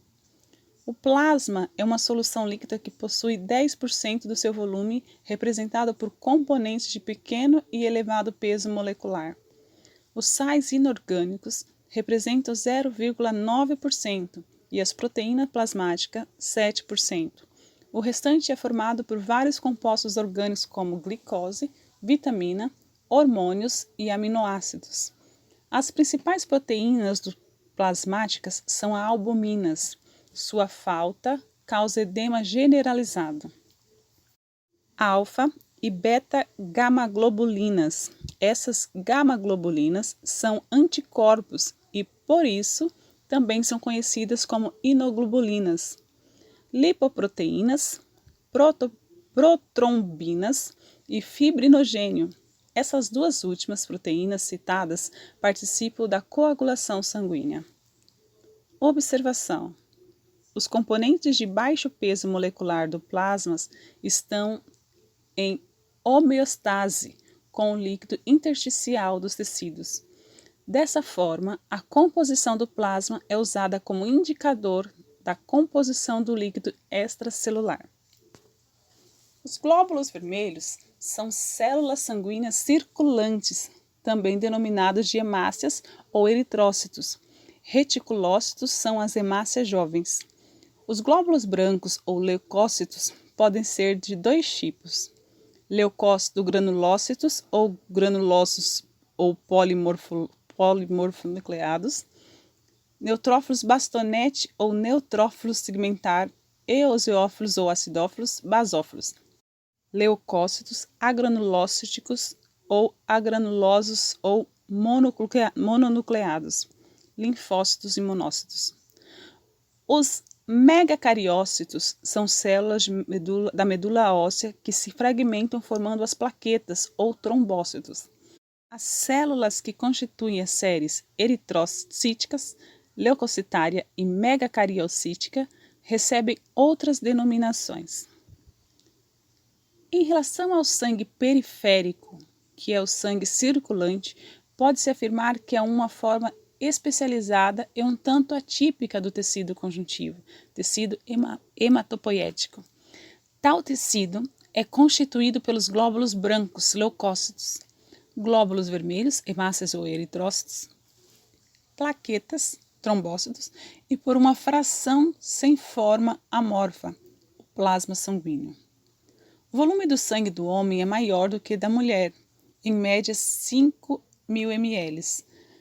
O plasma é uma solução líquida que possui 10% do seu volume, representado por componentes de pequeno e elevado peso molecular. Os sais inorgânicos representam 0,9% e as proteínas plasmáticas 7%. O restante é formado por vários compostos orgânicos como glicose, vitamina, hormônios e aminoácidos. As principais proteínas plasmáticas são as albuminas. Sua falta causa edema generalizado. Alfa e beta-gamaglobulinas. Essas gamaglobulinas são anticorpos e, por isso, também são conhecidas como immunoglobulinas. Lipoproteínas, protrombinas e fibrinogênio. Essas duas últimas proteínas citadas participam da coagulação sanguínea. Observação. Os componentes de baixo peso molecular do plasma estão em homeostase com o líquido intersticial dos tecidos. Dessa forma, a composição do plasma é usada como indicador da composição do líquido extracelular. Os glóbulos vermelhos são células sanguíneas circulantes, também denominadas de hemácias ou eritrócitos. Reticulócitos são as hemácias jovens. Os glóbulos brancos ou leucócitos podem ser de dois tipos: leucócitos granulócitos ou granulócitos ou polimorfonucleados, neutrófilos bastonete ou neutrófilos segmentar, eosinófilos ou acidófilos, basófilos, leucócitos agranulócitos ou agranulosos ou mononucleados, linfócitos e monócitos. Os megacariócitos são células da medula óssea que se fragmentam formando as plaquetas ou trombócitos. As células que constituem as séries eritrocíticas, leucocitária e megacariocítica recebem outras denominações. Em relação ao sangue periférico, que é o sangue circulante, pode-se afirmar que é uma forma especializada e um tanto atípica do tecido conjuntivo, tecido hematopoético. Tal tecido é constituído pelos glóbulos brancos, leucócitos, glóbulos vermelhos, hemácias ou eritrócitos, plaquetas, trombócitos, e por uma fração sem forma amorfa, o plasma sanguíneo. O volume do sangue do homem é maior do que da mulher, em média 5.000 ml.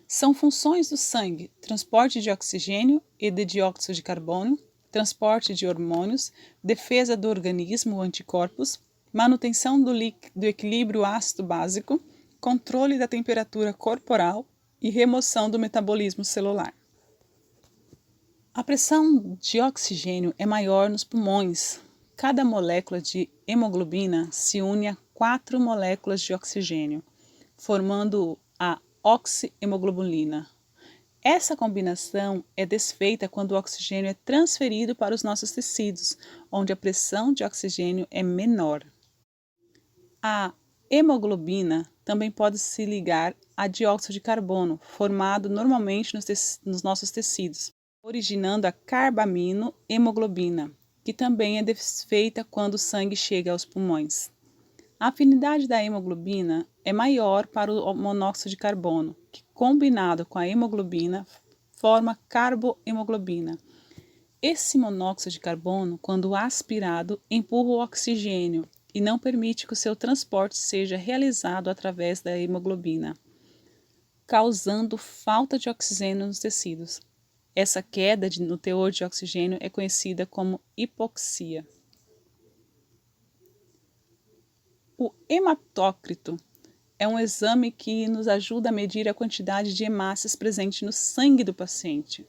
São funções do sangue: transporte de oxigênio e de dióxido de carbono, transporte de hormônios, defesa do organismo, anticorpos, manutenção do equilíbrio ácido-básico, controle da temperatura corporal e remoção do metabolismo celular. A pressão de oxigênio é maior nos pulmões. Cada molécula de hemoglobina se une a 4 moléculas de oxigênio, formando a oxihemoglobulina. Essa combinação é desfeita quando o oxigênio é transferido para os nossos tecidos, onde a pressão de oxigênio é menor. A hemoglobina também pode se ligar a dióxido de carbono, formado normalmente nos nossos tecidos, originando a carbamino-hemoglobina, que também é desfeita quando o sangue chega aos pulmões. A afinidade da hemoglobina é maior para o monóxido de carbono, que combinado com a hemoglobina forma carbohemoglobina. Esse monóxido de carbono, quando aspirado, empurra o oxigênio e não permite que o seu transporte seja realizado através da hemoglobina, causando falta de oxigênio nos tecidos. Essa queda no teor de oxigênio é conhecida como hipoxia. O hematócrito é um exame que nos ajuda a medir a quantidade de hemácias presente no sangue do paciente.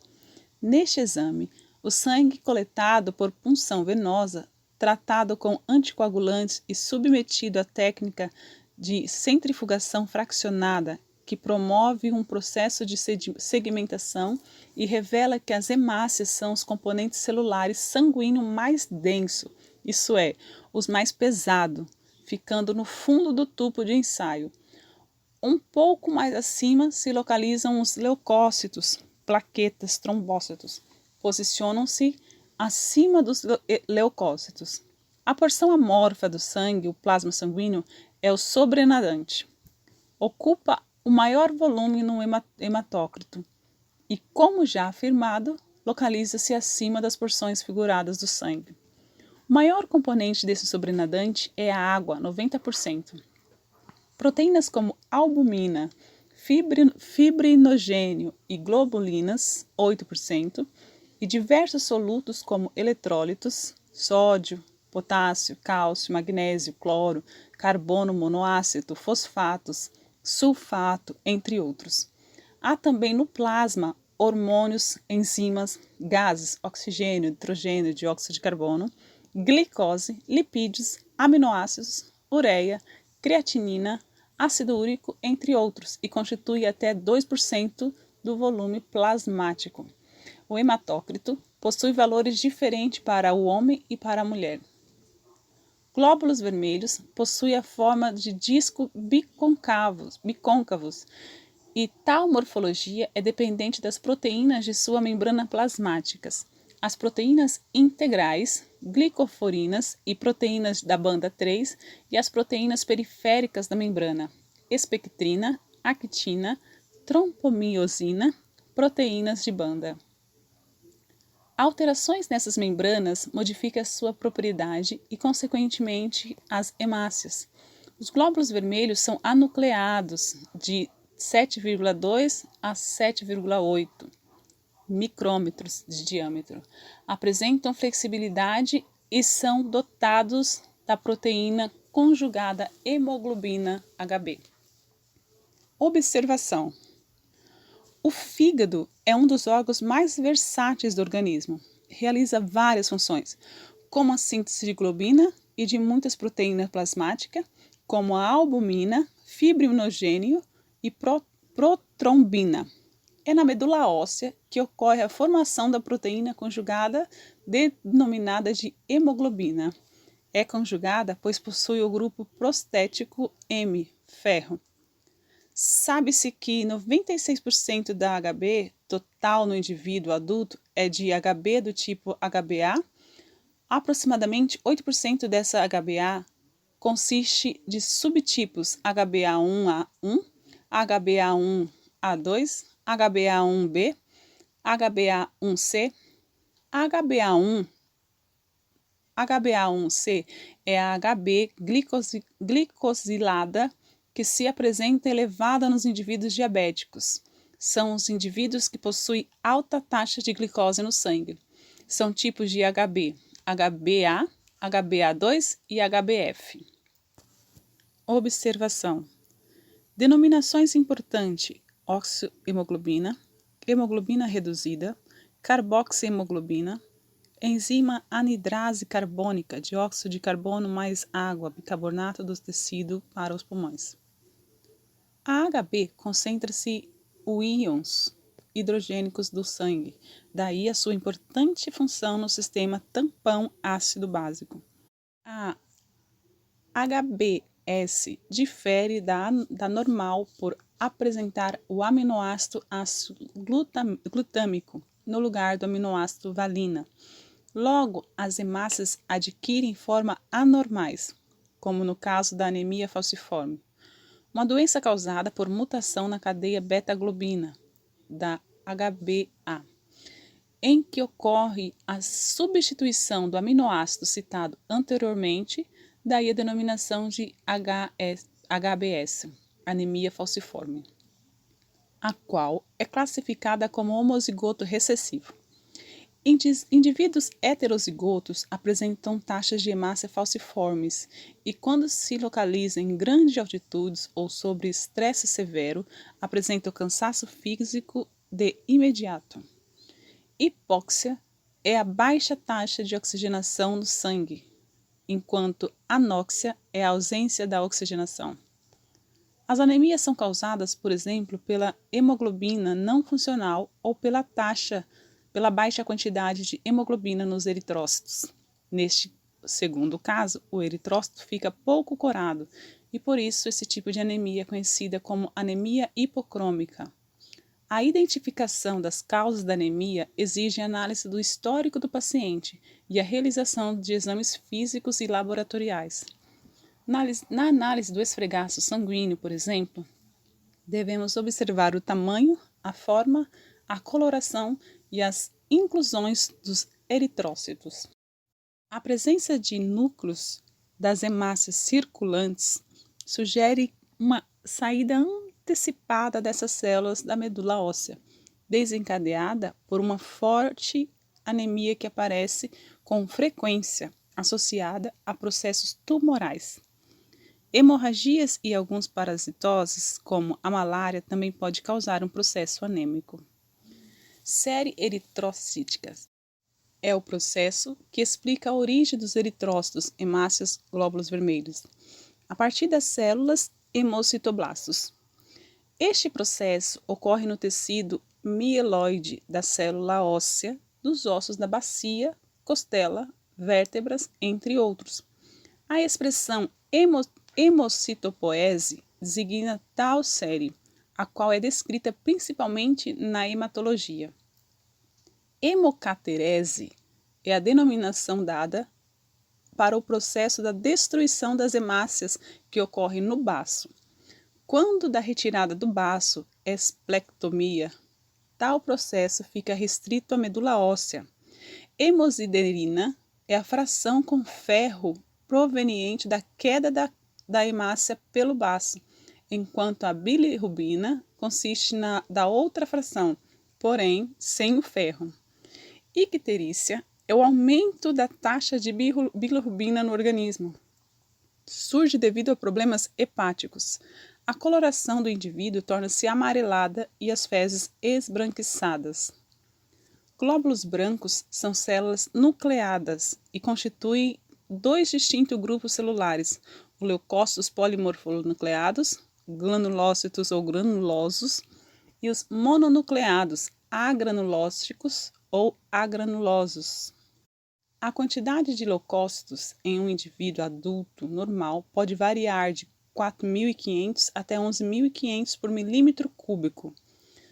Neste exame, o sangue coletado por punção venosa, tratado com anticoagulantes e submetido à técnica de centrifugação fracionada, que promove um processo de segmentação e revela que as hemácias são os componentes celulares sanguíneos mais densos, isso é, os mais pesados, ficando no fundo do tubo de ensaio. Um pouco mais acima se localizam os leucócitos, plaquetas, trombócitos. Posicionam-se acima dos leucócitos. A porção amorfa do sangue, o plasma sanguíneo, é o sobrenadante. Ocupa o maior volume no hematócrito e, como já afirmado, localiza-se acima das porções figuradas do sangue. O maior componente desse sobrenadante é a água, 90%. Proteínas como albumina, fibrinogênio e globulinas, 8%, e diversos solutos como eletrólitos, sódio, potássio, cálcio, magnésio, cloro, carbono monoácido, fosfatos, sulfato, entre outros. Há também no plasma hormônios, enzimas, gases, oxigênio, nitrogênio, dióxido de carbono, glicose, lipídios, aminoácidos, ureia, creatinina, ácido úrico, entre outros, e constitui até 2% do volume plasmático. O hematócrito possui valores diferentes para o homem e para a mulher. Glóbulos vermelhos possuem a forma de disco bicôncavos e tal morfologia é dependente das proteínas de sua membrana plasmáticas. As proteínas integrais, glicoforinas e proteínas da banda 3 e as proteínas periféricas da membrana, espectrina, actina, trompomiosina, proteínas de banda. Alterações nessas membranas modificam a sua propriedade e, consequentemente, as hemácias. Os glóbulos vermelhos são anucleados de 7,2 a 7,8 micrômetros de diâmetro. Apresentam flexibilidade e são dotados da proteína conjugada hemoglobina Hb. Observação: o fígado é um dos órgãos mais versáteis do organismo. Realiza várias funções, como a síntese de globina e de muitas proteínas plasmáticas, como a albumina, fibrinogênio e protrombina. É na medula óssea que ocorre a formação da proteína conjugada, denominada de hemoglobina. É conjugada pois possui o grupo prostético M, ferro. Sabe-se que 96% da Hb total no indivíduo adulto é de Hb do tipo HbA. Aproximadamente 8% dessa HbA consiste de subtipos HbA1A1, HbA1A2, HbA1b, HbA1c. HbA1c é a Hb glicosilada que se apresenta elevada nos indivíduos diabéticos. São os indivíduos que possuem alta taxa de glicose no sangue. São tipos de Hb, HbA, HbA2 e HbF. Observação: denominações importantes: oxohemoglobina, hemoglobina reduzida, carboxihemoglobina, enzima anidrase carbônica, dióxido de carbono mais água, bicarbonato do tecido para os pulmões. A HB concentra-se os íons hidrogênicos do sangue, daí a sua importante função no sistema tampão ácido básico. A HBS difere da normal por apresentar o aminoácido ácido glutâmico no lugar do aminoácido valina. Logo, as hemácias adquirem forma anormais, como no caso da anemia falciforme, uma doença causada por mutação na cadeia beta-globina, da HBA, em que ocorre a substituição do aminoácido citado anteriormente, daí a denominação de HBS, anemia falciforme, a qual é classificada como homozigoto recessivo. Indivíduos heterozigotos apresentam taxas de hemácia falciformes e, quando se localizam em grandes altitudes ou sob estresse severo, apresentam cansaço físico de imediato. Hipóxia é a baixa taxa de oxigenação no sangue, enquanto anóxia é a ausência da oxigenação. As anemias são causadas, por exemplo, pela hemoglobina não funcional ou pela baixa quantidade de hemoglobina nos eritrócitos. Neste segundo caso, o eritrócito fica pouco corado e, por isso, esse tipo de anemia é conhecida como anemia hipocrômica. A identificação das causas da anemia exige análise do histórico do paciente e a realização de exames físicos e laboratoriais. Na análise do esfregaço sanguíneo, por exemplo, devemos observar o tamanho, a forma, a coloração e as inclusões dos eritrócitos. A presença de núcleos das hemácias circulantes sugere uma saída antecipada dessas células da medula óssea, desencadeada por uma forte anemia que aparece com frequência associada a processos tumorais. Hemorragias e alguns parasitoses, como a malária, também pode causar um processo anêmico. Série eritrocítica é o processo que explica a origem dos eritrócitos, hemácias, glóbulos vermelhos, a partir das células hemocitoblastos. Este processo ocorre no tecido mieloide da célula óssea, dos ossos da bacia, costela, vértebras, entre outros. A expressão hemocitopoese designa tal série, a qual é descrita principalmente na hematologia. Hemocaterese é a denominação dada para o processo da destruição das hemácias que ocorre no baço. Quando da retirada do baço, esplectomia, tal processo fica restrito à medula óssea. Hemosiderina é a fração com ferro proveniente da queda da hemácia pelo baço, enquanto a bilirrubina consiste da outra fração, porém sem o ferro. Icterícia é o aumento da taxa de bilirrubina no organismo. Surge devido a problemas hepáticos. A coloração do indivíduo torna-se amarelada e as fezes esbranquiçadas. Glóbulos brancos são células nucleadas e constituem dois distintos grupos celulares, os leucócitos polimorfonucleados, granulócitos ou granulosos, e os mononucleados, agranulócitos ou agranulosos. A quantidade de leucócitos em um indivíduo adulto normal pode variar de 4.500 até 11.500 por milímetro cúbico.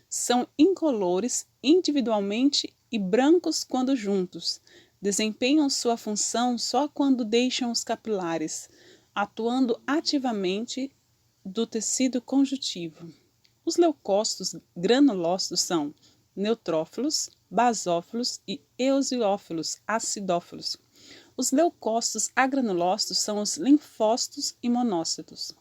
São incolores individualmente e brancos quando juntos. Desempenham sua função só quando deixam os capilares, atuando ativamente do tecido conjuntivo. Os leucócitos granulócitos são neutrófilos, basófilos e eosinófilos, acidófilos. Os leucócitos agranulócitos são os linfócitos e monócitos.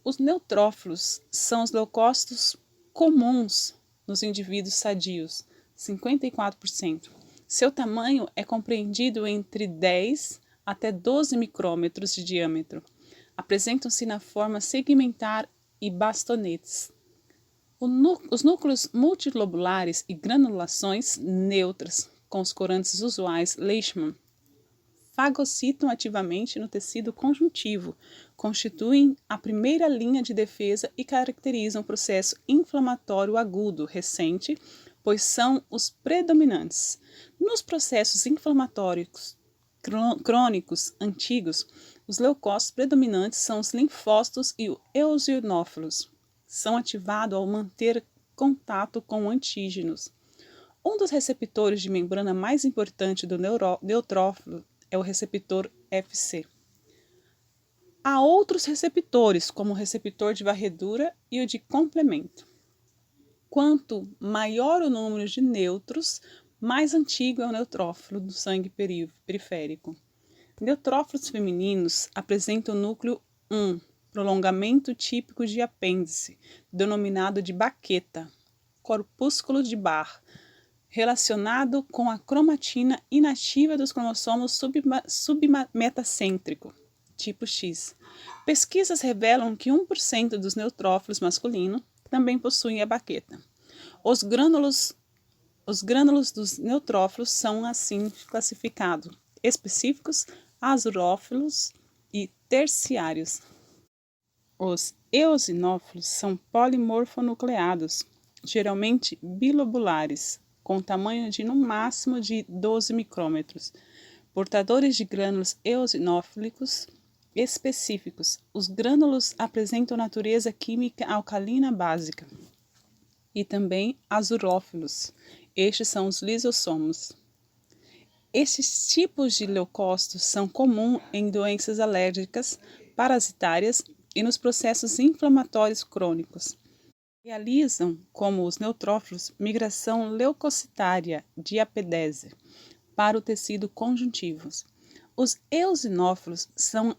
Os neutrófilos são os leucócitos comuns nos indivíduos sadios, 54%. Seu tamanho é compreendido entre 10 até 12 micrômetros de diâmetro. Apresentam-se na forma segmentar e bastonetes. Os núcleos multilobulares e granulações neutras, com os corantes usuais Leishman, fagocitam ativamente no tecido conjuntivo, constituem a primeira linha de defesa e caracterizam o processo inflamatório agudo recente, pois são os predominantes. Nos processos inflamatórios crônicos antigos, os leucócitos predominantes são os linfócitos e os eosinófilos. São ativados ao manter contato com antígenos. Um dos receptores de membrana mais importante do neutrófilo é o receptor Fc. Há outros receptores, como o receptor de varredura e o de complemento. Quanto maior o número de nêutrons, mais antigo é o neutrófilo do sangue periférico. Neutrófilos femininos apresentam o núcleo 1, prolongamento típico de apêndice, denominado de baqueta, corpúsculo de Barr, relacionado com a cromatina inativa dos cromossomos submetacêntrico, tipo X. Pesquisas revelam que 1% dos neutrófilos masculinos também possuem a baqueta. Os grânulos dos neutrófilos são assim classificados: específicos, azurófilos e terciários. Os eosinófilos são polimorfonucleados, geralmente bilobulares, com tamanho de no máximo de 12 micrômetros, portadores de grânulos eosinófilicos específicos. Os grânulos apresentam natureza química alcalina básica e também azurófilos. Estes são os lisossomos. Estes tipos de leucócitos são comuns em doenças alérgicas, parasitárias e nos processos inflamatórios crônicos. Realizam, como os neutrófilos, migração leucocitária de apedese para o tecido conjuntivo. Os eosinófilos são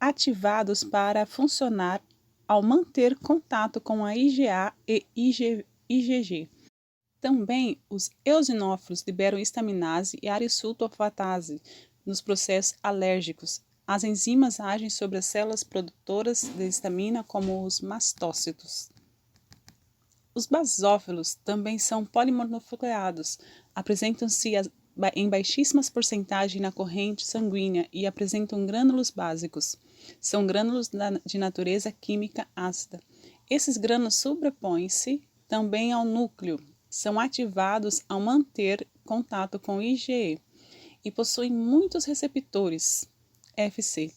ativados para funcionar ao manter contato com a IgA e IgG. Também os eosinófilos liberam estaminase e arisulfatase nos processos alérgicos. As enzimas agem sobre as células produtoras de histamina, como os mastócitos. Os basófilos também são polimorfonucleados, apresentam-se em baixíssimas porcentagens na corrente sanguínea e apresentam grânulos básicos. São grânulos de natureza química ácida. Esses grânulos sobrepõem-se também ao núcleo, são ativados ao manter contato com IgE e possuem muitos receptores Fc.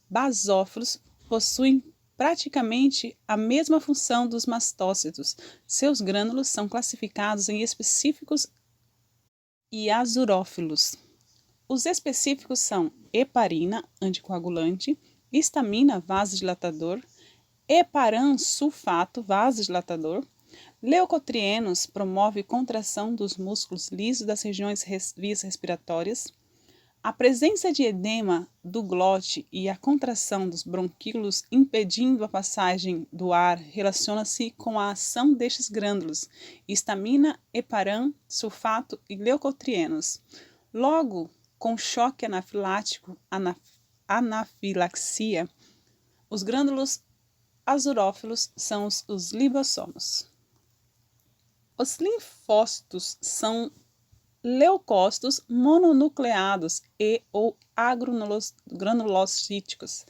Basófilos possuem praticamente a mesma função dos mastócitos. Seus grânulos são classificados em específicos e azurófilos. Os específicos são heparina, anticoagulante, histamina, vasodilatador, heparan sulfato, vasodilatador, leucotrienos, promove contração dos músculos lisos das regiões vias respiratórias. A presença de edema do glote e a contração dos bronquíolos impedindo a passagem do ar relaciona-se com a ação destes grânulos, histamina, heparan, sulfato e leucotrienos. Logo, com choque anafilático, anafilaxia, os grânulos azurófilos são os lisossomos. Os linfócitos são leucócitos mononucleados e ou agranulocíticos,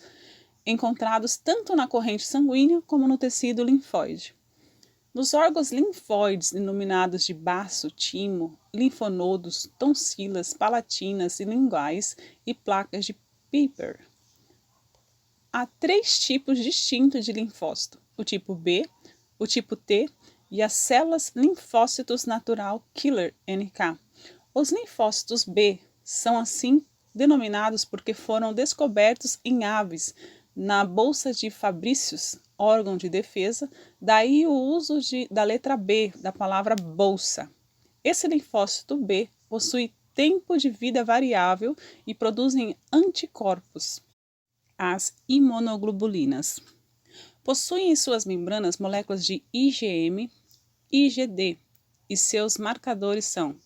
encontrados tanto na corrente sanguínea como no tecido linfóide. Nos órgãos linfóides, denominados de baço, timo, linfonodos, tonsilas, palatinas e linguais e placas de Peyper. Há 3 tipos distintos de linfócito: o tipo B, o tipo T e as células linfócitos natural killer NK. Os linfócitos B são assim denominados porque foram descobertos em aves na bolsa de Fabricius, órgão de defesa, daí o uso da letra B da palavra bolsa. Esse linfócito B possui tempo de vida variável e produzem anticorpos, as imunoglobulinas. Possuem em suas membranas moléculas de IgM, IgD, e seus marcadores são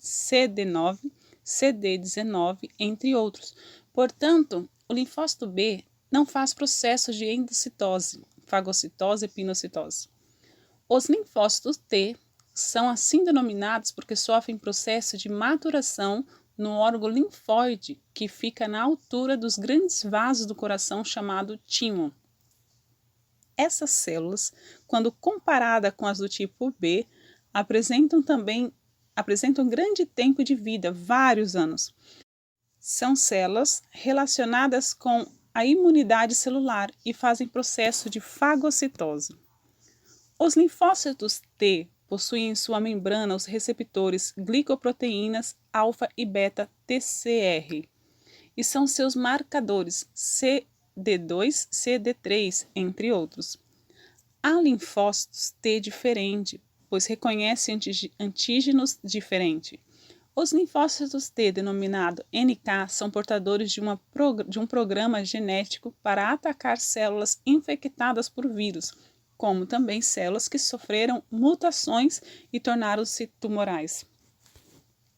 CD9, CD19, entre outros. Portanto, o linfócito B não faz processos de endocitose, fagocitose e pinocitose. Os linfócitos T são assim denominados porque sofrem processo de maturação no órgão linfóide que fica na altura dos grandes vasos do coração chamado tímpano. Essas células, quando comparada com as do tipo B, apresentam grande tempo de vida, vários anos. São células relacionadas com a imunidade celular e fazem processo de fagocitose. Os linfócitos T possuem em sua membrana os receptores glicoproteínas alfa e beta TCR e são seus marcadores CD2, CD3, entre outros. Há linfócitos T diferente, pois reconhecem antígenos diferentes. Os linfócitos T, denominado NK, são portadores de um programa genético para atacar células infectadas por vírus, como também células que sofreram mutações e tornaram-se tumorais.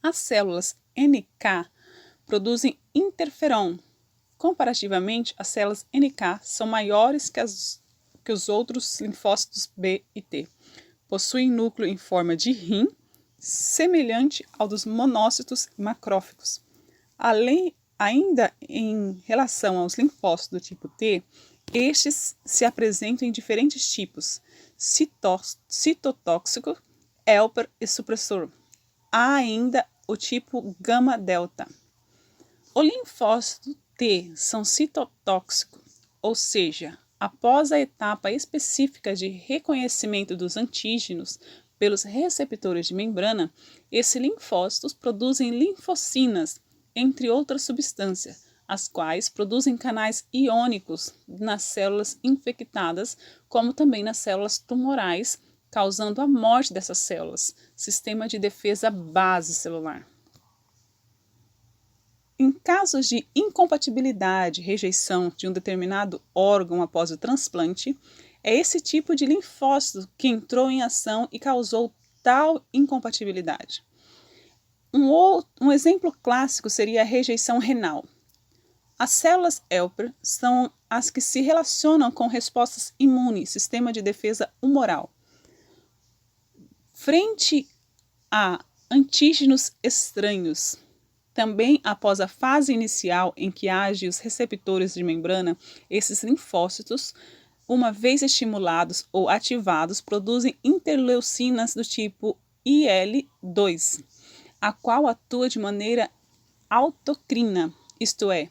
As células NK produzem interferon. Comparativamente, as células NK são maiores que os outros linfócitos B e T. Possuem núcleo em forma de rim, semelhante ao dos monócitos macrófagos. Ainda em relação aos linfócitos do tipo T, estes se apresentam em diferentes tipos: citotóxico, helper e supressor. Há ainda o tipo gama-delta. O linfócito T são citotóxicos, ou seja, após a etapa específica de reconhecimento dos antígenos pelos receptores de membrana, esses linfócitos produzem linfocinas, entre outras substâncias, as quais produzem canais iônicos nas células infectadas, como também nas células tumorais, causando a morte dessas células, sistema de defesa base celular. Em casos de incompatibilidade, rejeição de um determinado órgão após o transplante, é esse tipo de linfócito que entrou em ação e causou tal incompatibilidade. Um exemplo clássico seria a rejeição renal. As células helper são as que se relacionam com respostas imunes, sistema de defesa humoral. Frente a antígenos estranhos, também após a fase inicial em que agem os receptores de membrana, esses linfócitos, uma vez estimulados ou ativados, produzem interleucinas do tipo IL-2, a qual atua de maneira autocrina, isto é,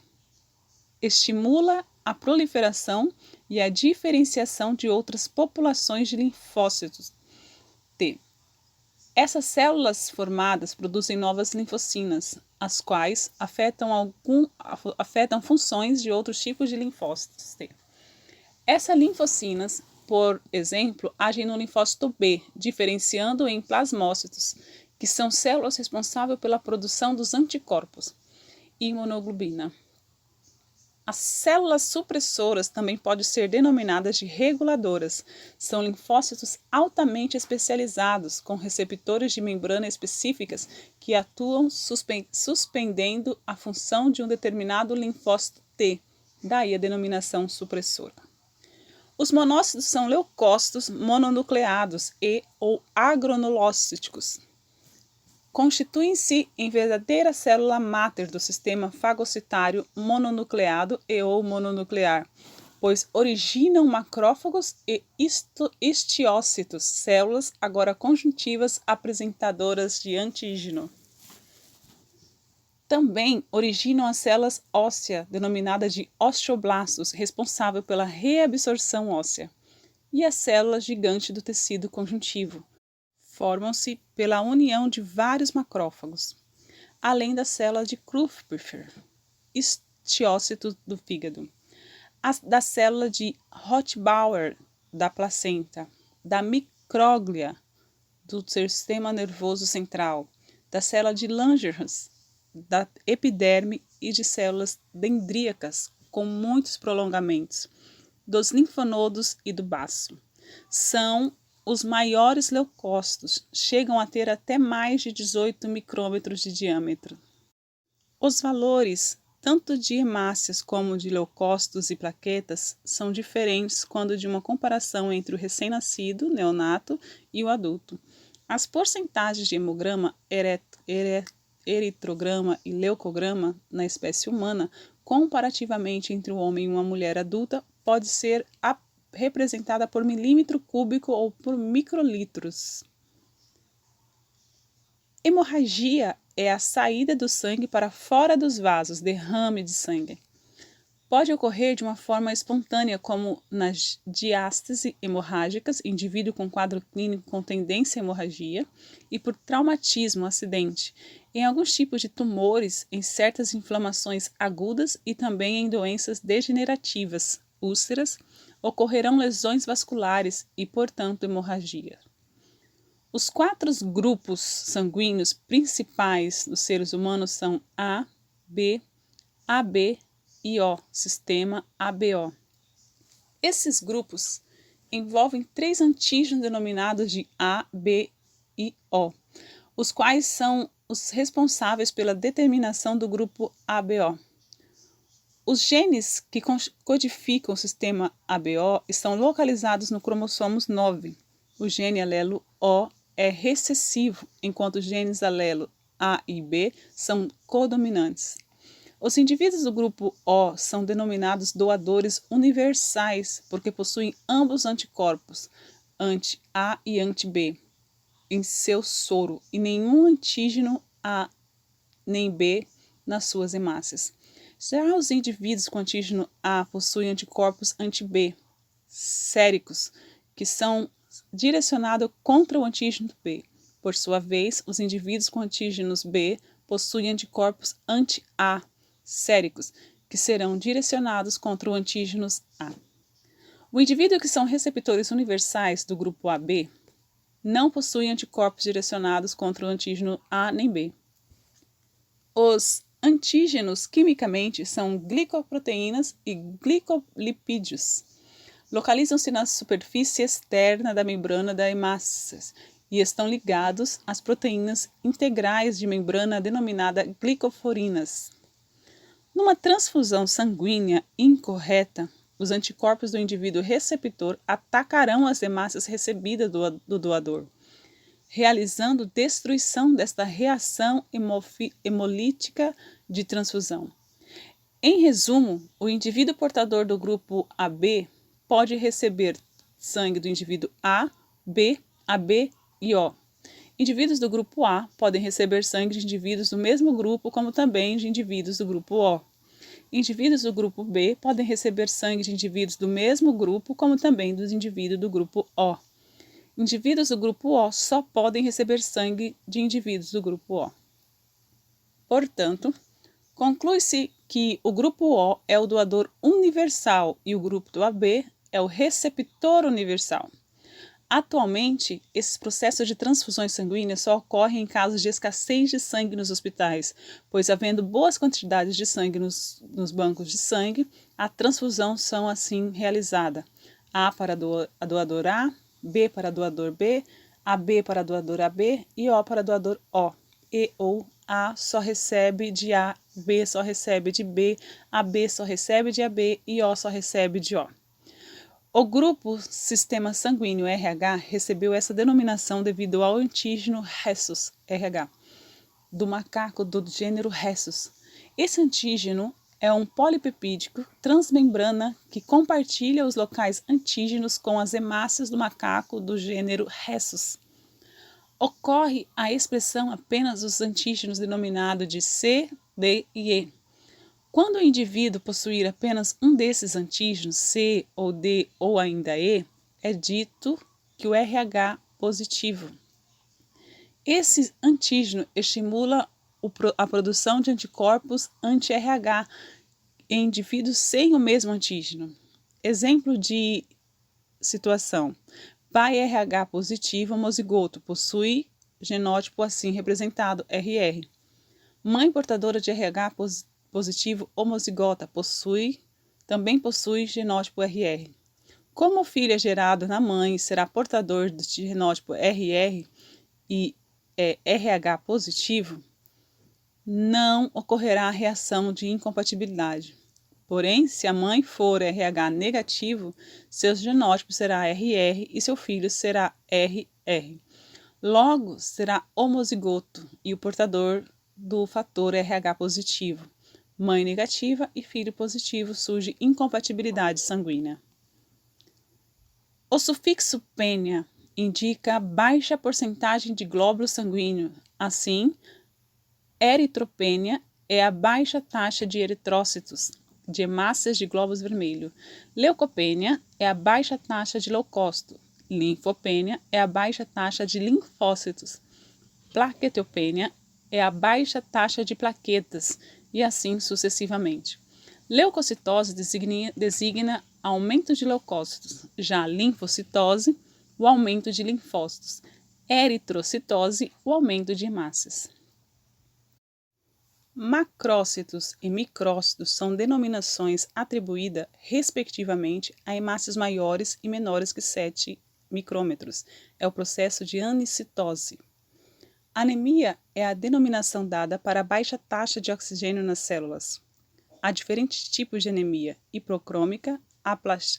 estimula a proliferação e a diferenciação de outras populações de linfócitos T. Essas células formadas produzem novas linfocinas, as quais afetam funções de outros tipos de linfócitos T. Essas linfocinas, por exemplo, agem no linfócito B, diferenciando em plasmócitos, que são células responsáveis pela produção dos anticorpos, e imunoglobina. As células supressoras também podem ser denominadas de reguladoras. São linfócitos altamente especializados, com receptores de membrana específicas que atuam suspendendo a função de um determinado linfócito T, daí a denominação supressora. Os monócitos são leucócitos mononucleados e ou agranulocíticos. Constituem-se em verdadeira célula máter do sistema fagocitário mononucleado e ou mononuclear, pois originam macrófagos e histiócitos, células agora conjuntivas apresentadoras de antígeno. Também originam as células ósseas, denominadas de osteoblastos, responsável pela reabsorção óssea, e as células gigantes do tecido conjuntivo. Formam-se pela união de vários macrófagos, além das células de Kupffer, histiócitos do fígado, da célula de Roth-Bauer, da placenta, da micróglia, do sistema nervoso central, da célula de Langerhans, da epiderme e de células dendríacas com muitos prolongamentos, dos linfonodos e do baço. São os maiores leucócitos, chegam a ter até mais de 18 micrômetros de diâmetro. Os valores tanto de hemácias como de leucócitos e plaquetas, são diferentes quando de uma comparação entre o recém-nascido, neonato, e o adulto. As porcentagens de hemograma, eritrograma e leucograma na espécie humana, comparativamente entre um homem e uma mulher adulta, pode ser representada por milímetro cúbico ou por microlitros. Hemorragia é a saída do sangue para fora dos vasos, derrame de sangue. Pode ocorrer de uma forma espontânea, como nas diástase hemorrágicas, indivíduo com quadro clínico com tendência à hemorragia, e por traumatismo, acidente, em alguns tipos de tumores, em certas inflamações agudas e também em doenças degenerativas, úlceras, ocorrerão lesões vasculares e, portanto, hemorragia. Os 4 grupos sanguíneos principais dos seres humanos são A, B, AB e O, sistema ABO. Esses grupos envolvem 3 antígenos denominados de A, B e O, os quais são os responsáveis pela determinação do grupo ABO. Os genes que codificam o sistema ABO estão localizados no cromossomos 9. O gene alelo O é recessivo, enquanto os genes alelo A e B são codominantes. Os indivíduos do grupo O são denominados doadores universais porque possuem ambos anticorpos, anti-A e anti-B, em seu soro e nenhum antígeno A nem B nas suas hemácias. Já os indivíduos com antígeno A possuem anticorpos anti-B, séricos, que são direcionados contra o antígeno B. Por sua vez, os indivíduos com antígenos B possuem anticorpos anti-A, séricos, que serão direcionados contra o antígenos A. O indivíduo que são receptores universais do grupo AB não possuem anticorpos direcionados contra o antígeno A nem B. Os antígenos quimicamente são glicoproteínas e glicolipídios. Localizam-se na superfície externa da membrana da hemácia e estão ligados às proteínas integrais de membrana denominada glicoforinas. Numa transfusão sanguínea incorreta, os anticorpos do indivíduo receptor atacarão as hemácias recebidas do doador, realizando destruição desta reação hemolítica de transfusão. Em resumo, o indivíduo portador do grupo AB pode receber sangue do indivíduo A, B, AB e O. Indivíduos do grupo A podem receber sangue de indivíduos do mesmo grupo, como também de indivíduos do grupo O. Indivíduos do grupo B podem receber sangue de indivíduos do mesmo grupo, como também dos indivíduos do grupo O. Indivíduos do grupo O só podem receber sangue de indivíduos do grupo O. Portanto, conclui-se que o grupo O é o doador universal e o grupo do AB é o receptor universal. Atualmente, esses processos de transfusões sanguíneas só ocorrem em casos de escassez de sangue nos hospitais, pois havendo boas quantidades de sangue nos bancos de sangue, a transfusão são assim realizada. A para doador A, B para doador B, AB para doador AB e O para doador O. E ou A só recebe de A, B só recebe de B, AB só recebe de AB e O só recebe de O. O grupo Sistema Sanguíneo RH recebeu essa denominação devido ao antígeno Rhesus, RH, do macaco do gênero Rhesus. Esse antígeno é um polipepídico transmembrana que compartilha os locais antígenos com as hemácias do macaco do gênero Rhesus. Ocorre a expressão apenas dos antígenos denominados de C, D e E. Quando o indivíduo possuir apenas um desses antígenos, C ou D ou ainda E, é dito que o RH positivo. Esse antígeno estimula a produção de anticorpos anti-RH em indivíduos sem o mesmo antígeno. Exemplo de situação: pai RH positivo homozigoto possui genótipo assim representado, RR. Mãe portadora de RH positivo homozigota também possui genótipo RR. Como o filho é gerado na mãe e será portador de genótipo RR e é RH positivo, não ocorrerá reação de incompatibilidade. Porém, se a mãe for RH negativo, seu genótipo será RR e seu filho será RR. Logo, será homozigoto e o portador do fator RH positivo. Mãe negativa e filho positivo, surge incompatibilidade sanguínea. O sufixo pênia indica baixa porcentagem de glóbulos sanguíneos. Assim, eritropênia é a baixa taxa de eritrócitos, de hemácias de glóbulos vermelhos. Leucopênia é a baixa taxa de leucócitos. Linfopênia é a baixa taxa de linfócitos. Plaquetopênia é a baixa taxa de plaquetas, e assim sucessivamente. Leucocitose designa aumento de leucócitos, já linfocitose, o aumento de linfócitos, eritrocitose, o aumento de hemácias. Macrócitos e micrócitos são denominações atribuídas, respectivamente, a hemácias maiores e menores que 7 micrômetros. É o processo de anicitose. Anemia é a denominação dada para a baixa taxa de oxigênio nas células. Há diferentes tipos de anemia: hipercrômica,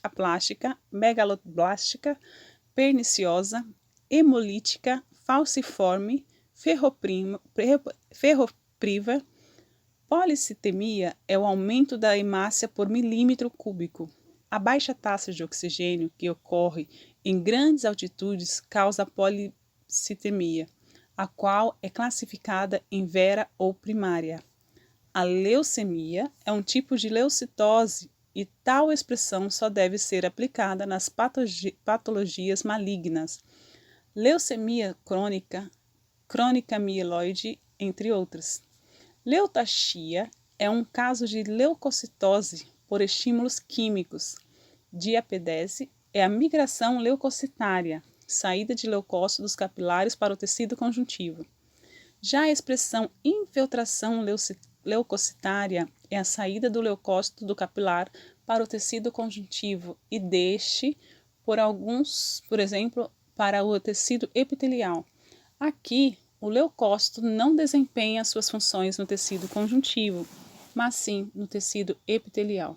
aplástica, megaloblástica, perniciosa, hemolítica, falciforme, ferropriva. Policitemia é o aumento da hemácia por milímetro cúbico. A baixa taxa de oxigênio que ocorre em grandes altitudes causa a policitemia, a qual é classificada em vera ou primária. A leucemia é um tipo de leucitose e tal expressão só deve ser aplicada nas patologias malignas. Leucemia crônica mieloide, entre outras. Leutaxia é um caso de leucocitose por estímulos químicos. Diapedese é a migração leucocitária, saída de leucócitos capilares para o tecido conjuntivo. Já a expressão infiltração leucocitária é a saída do leucócito do capilar para o tecido conjuntivo e deste, por exemplo, para o tecido epitelial. Aqui, o leucócito não desempenha suas funções no tecido conjuntivo, mas sim no tecido epitelial.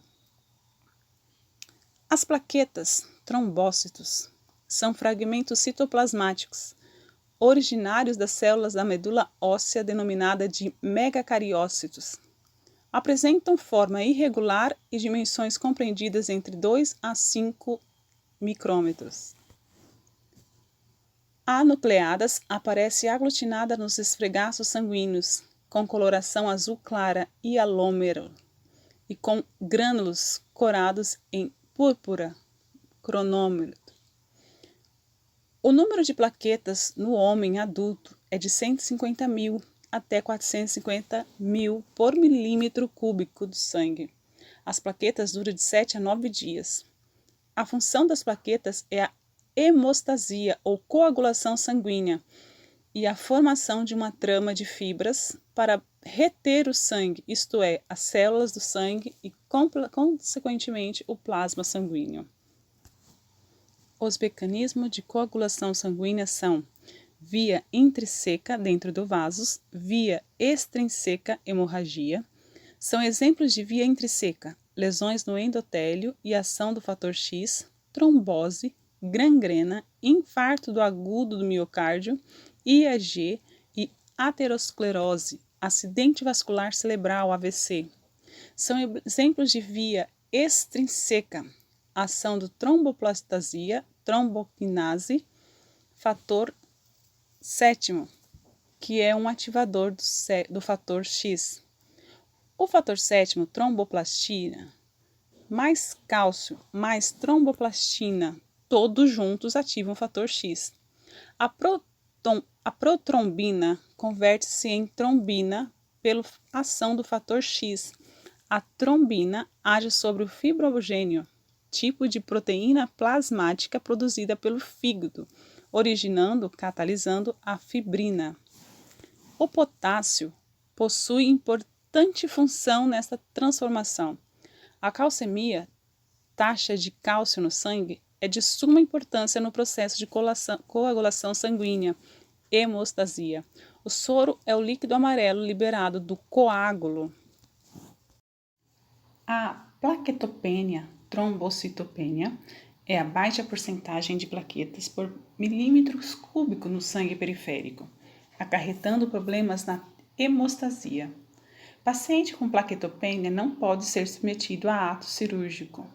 As plaquetas, trombócitos, são fragmentos citoplasmáticos, originários das células da medula óssea denominada de megacariócitos. Apresentam forma irregular e dimensões compreendidas entre 2 a 5 micrômetros. Anucleadas aparece aglutinada nos esfregaços sanguíneos, com coloração azul clara e alômero, e com grânulos corados em púrpura cronômetro. O número de plaquetas no homem adulto é de 150 mil até 450 mil por milímetro cúbico do sangue. As plaquetas duram de 7 a 9 dias. A função das plaquetas é a hemostasia ou coagulação sanguínea e a formação de uma trama de fibras para reter o sangue, isto é, as células do sangue e, consequentemente, o plasma sanguíneo. Os mecanismos de coagulação sanguínea são via intrínseca dentro do vaso, via extrínseca hemorragia. São exemplos de via intrínseca: lesões no endotélio e ação do fator X, trombose, gangrena, infarto do agudo do miocárdio, IAG e aterosclerose, acidente vascular cerebral, AVC. São exemplos de via extrínseca: ação do tromboplastasia, trombopinase, fator 7, que é um ativador do fator X. O fator 7, tromboplastina, mais cálcio, mais tromboplastina, todos juntos ativam o fator X. A protrombina converte-se em trombina pela ação do fator X. A trombina age sobre o fibrogênio, tipo de proteína plasmática produzida pelo fígado, catalisando a fibrina. O potássio possui importante função nesta transformação. A calcemia, taxa de cálcio no sangue, é de suma importância no processo de coagulação sanguínea, hemostasia. O soro é o líquido amarelo liberado do coágulo. A plaquetopenia, trombocitopenia, é a baixa porcentagem de plaquetas por milímetros cúbicos no sangue periférico, acarretando problemas na hemostasia. Paciente com plaquetopenia não pode ser submetido a ato cirúrgico.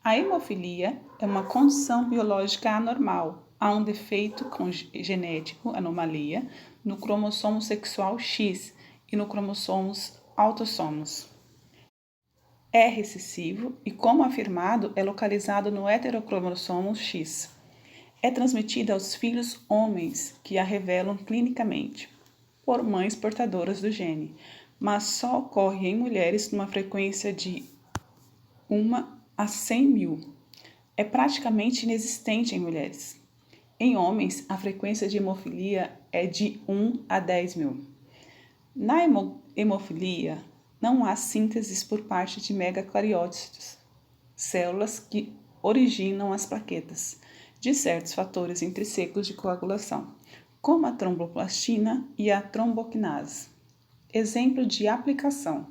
A hemofilia é uma condição biológica anormal. Há um defeito genético, anomalia, no cromossomo sexual X e no cromossomos autossomos. É recessivo e, como afirmado, é localizado no heterocromossomo X. É transmitida aos filhos homens que a revelam clinicamente, por mães portadoras do gene, mas só ocorre em mulheres numa frequência de 1 a 100 mil. É praticamente inexistente em mulheres. Em homens, a frequência de hemofilia é de 1 a 10 mil. Na hemofilia, não há síntese por parte de megacariócitos, células que originam as plaquetas, de certos fatores intrínsecos de coagulação, como a tromboplastina e a tromboquinase. Exemplo de aplicação.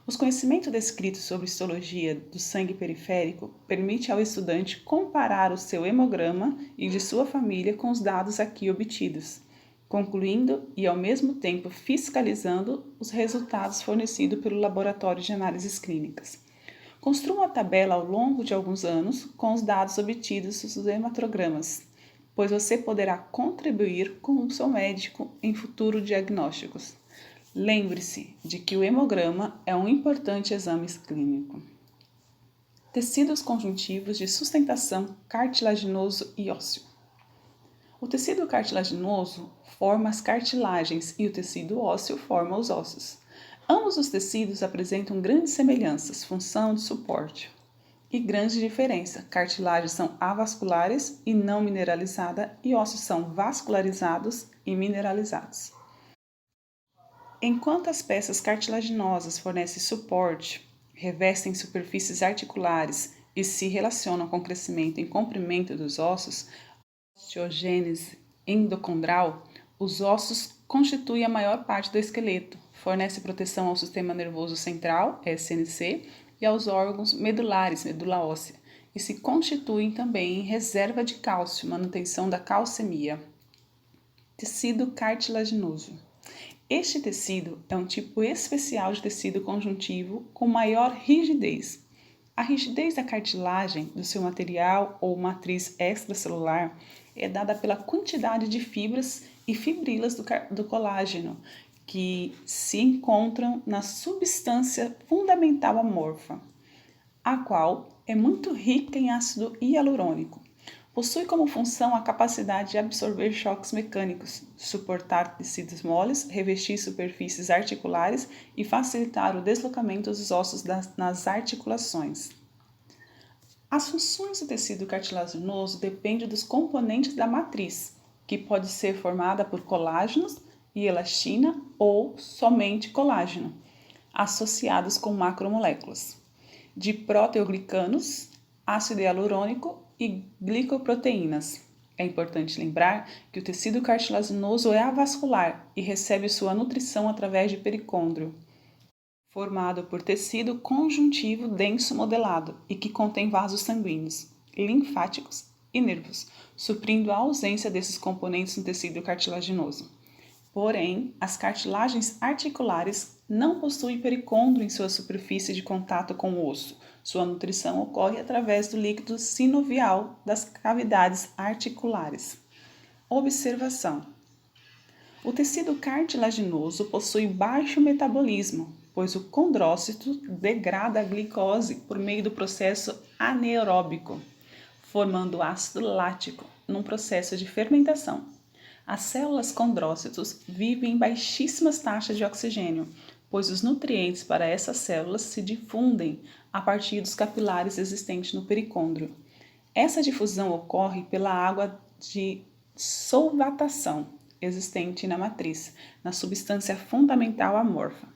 Os conhecimentos descritos sobre histologia do sangue periférico permite ao estudante comparar o seu hemograma e de sua família com os dados aqui obtidos, concluindo e ao mesmo tempo fiscalizando os resultados fornecidos pelo laboratório de análises clínicas. Construa uma tabela ao longo de alguns anos com os dados obtidos dos hematogramas, pois você poderá contribuir com o seu médico em futuros diagnósticos. Lembre-se de que o hemograma é um importante exame clínico. Tecidos conjuntivos de sustentação cartilaginoso e ósseo. O tecido cartilaginoso forma as cartilagens e o tecido ósseo forma os ossos. Ambos os tecidos apresentam grandes semelhanças, função de suporte, e grande diferença. Cartilagens são avasculares e não mineralizadas e ossos são vascularizados e mineralizados. Enquanto as peças cartilaginosas fornecem suporte, revestem superfícies articulares e se relacionam com o crescimento e comprimento dos ossos, osteogênese endocondral, os ossos constituem a maior parte do esqueleto, fornece proteção ao sistema nervoso central, SNC, e aos órgãos medulares, medula óssea, e se constituem também em reserva de cálcio, manutenção da calcemia. Tecido cartilaginoso. Este tecido é um tipo especial de tecido conjuntivo com maior rigidez. A rigidez da cartilagem do seu material ou matriz extracelular é dada pela quantidade de fibras e fibrilas do colágeno que se encontram na substância fundamental amorfa, a qual é muito rica em ácido hialurônico. Possui como função a capacidade de absorver choques mecânicos, suportar tecidos moles, revestir superfícies articulares e facilitar o deslocamento dos ossos nas articulações. As funções do tecido cartilaginoso dependem dos componentes da matriz, que pode ser formada por colágenos e elastina ou somente colágeno, associados com macromoléculas, de proteoglicanos, ácido hialurônico e glicoproteínas. É importante lembrar que o tecido cartilaginoso é avascular e recebe sua nutrição através de pericôndrio, formado por tecido conjuntivo denso modelado e que contém vasos sanguíneos, linfáticos e nervos, suprindo a ausência desses componentes no tecido cartilaginoso. Porém, as cartilagens articulares não possuem pericôndrio em sua superfície de contato com o osso. Sua nutrição ocorre através do líquido sinovial das cavidades articulares. Observação: o tecido cartilaginoso possui baixo metabolismo, pois o condrócito degrada a glicose por meio do processo anaeróbico, formando ácido lático num processo de fermentação. As células condrócitos vivem em baixíssimas taxas de oxigênio, pois os nutrientes para essas células se difundem a partir dos capilares existentes no pericôndrio. Essa difusão ocorre pela água de solvatação existente na matriz, na substância fundamental amorfa.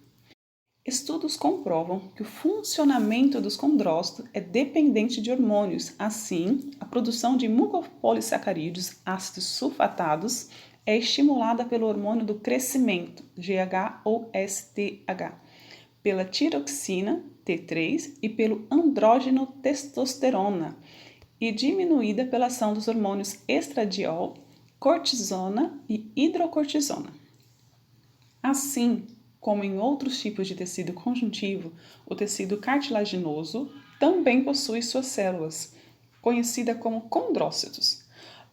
Estudos comprovam que o funcionamento dos condrócitos é dependente de hormônios, assim, a produção de mucopolissacarídeos, ácidos sulfatados, é estimulada pelo hormônio do crescimento, GH ou STH, pela tiroxina, T3, e pelo andrógeno testosterona, e diminuída pela ação dos hormônios estradiol, cortisona e hidrocortisona. Assim como em outros tipos de tecido conjuntivo, o tecido cartilaginoso também possui suas células, conhecida como condrócitos,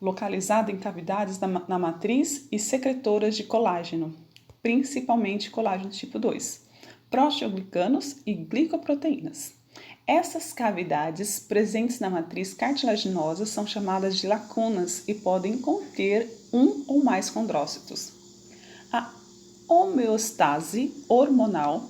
localizada em cavidades na matriz e secretoras de colágeno, principalmente colágeno tipo 2, proteoglicanos e glicoproteínas. Essas cavidades presentes na matriz cartilaginosa são chamadas de lacunas e podem conter um ou mais condrócitos. A homeostase hormonal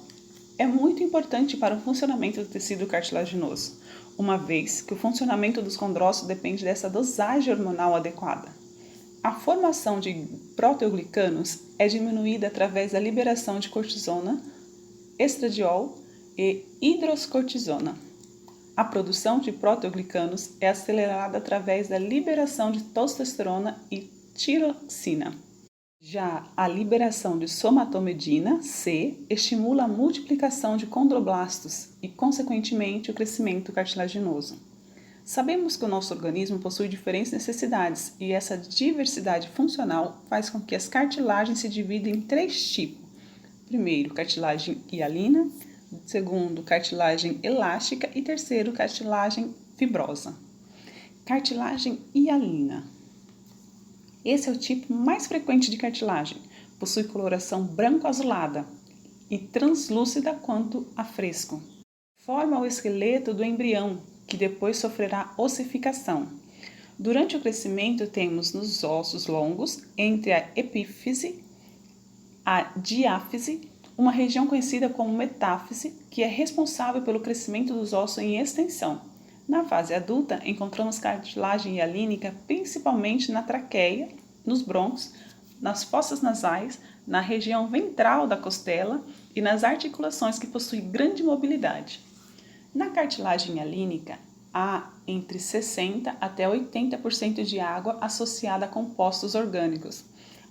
é muito importante para o funcionamento do tecido cartilaginoso, uma vez que o funcionamento dos condrócitos depende dessa dosagem hormonal adequada. A formação de proteoglicanos é diminuída através da liberação de cortisona, estradiol e hidrocortisona. A produção de proteoglicanos é acelerada através da liberação de testosterona e tiroxina. Já a liberação de somatomedina, C, estimula a multiplicação de condroblastos e, consequentemente, o crescimento cartilaginoso. Sabemos que o nosso organismo possui diferentes necessidades e essa diversidade funcional faz com que as cartilagens se dividam em 3 tipos. Primeiro, cartilagem hialina, segundo, cartilagem elástica e terceiro, cartilagem fibrosa. Cartilagem hialina. Esse é o tipo mais frequente de cartilagem. Possui coloração branco-azulada e translúcida quanto a fresco. Forma o esqueleto do embrião, que depois sofrerá ossificação. Durante o crescimento, temos nos ossos longos, entre a epífise, a diáfise, uma região conhecida como metáfise, que é responsável pelo crescimento dos ossos em extensão. Na fase adulta, encontramos cartilagem hialínica principalmente na traqueia, nos brônquios, nas fossas nasais, na região ventral da costela e nas articulações que possuem grande mobilidade. Na cartilagem hialínica, há entre 60% até 80% de água associada a compostos orgânicos.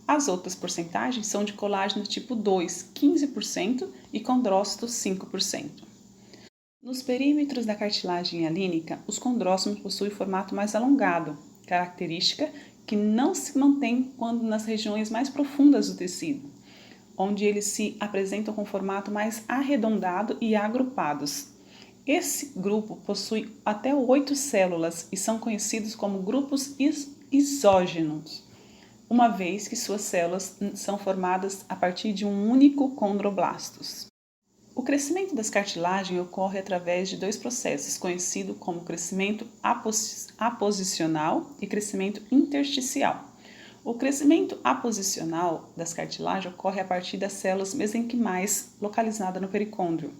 As outras porcentagens são de colágeno tipo 2, 15%, e condrócitos, 5%. Nos perímetros da cartilagem hialínica, os condrócitos possuem formato mais alongado, característica que não se mantém quando nas regiões mais profundas do tecido, onde eles se apresentam com formato mais arredondado e agrupados. Esse grupo possui até 8 células e são conhecidos como grupos isógenos, uma vez que suas células são formadas a partir de um único condroblastos. O crescimento das cartilagens ocorre através de 2 processos, conhecidos como crescimento aposicional e crescimento intersticial. O crescimento aposicional das cartilagens ocorre a partir das células mesenquimais localizadas no pericôndrio.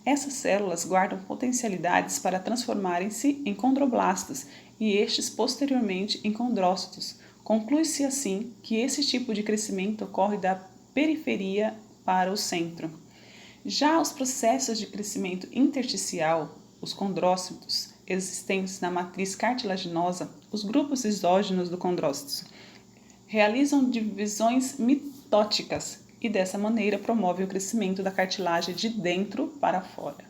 Essas células guardam potencialidades para transformarem-se em condroblastos e estes posteriormente em condrócitos. Conclui-se assim que esse tipo de crescimento ocorre da periferia para o centro. Já os processos de crescimento intersticial, os condrócitos existentes na matriz cartilaginosa, os grupos exógenos do condrócito, realizam divisões mitóticas e dessa maneira promovem o crescimento da cartilagem de dentro para fora.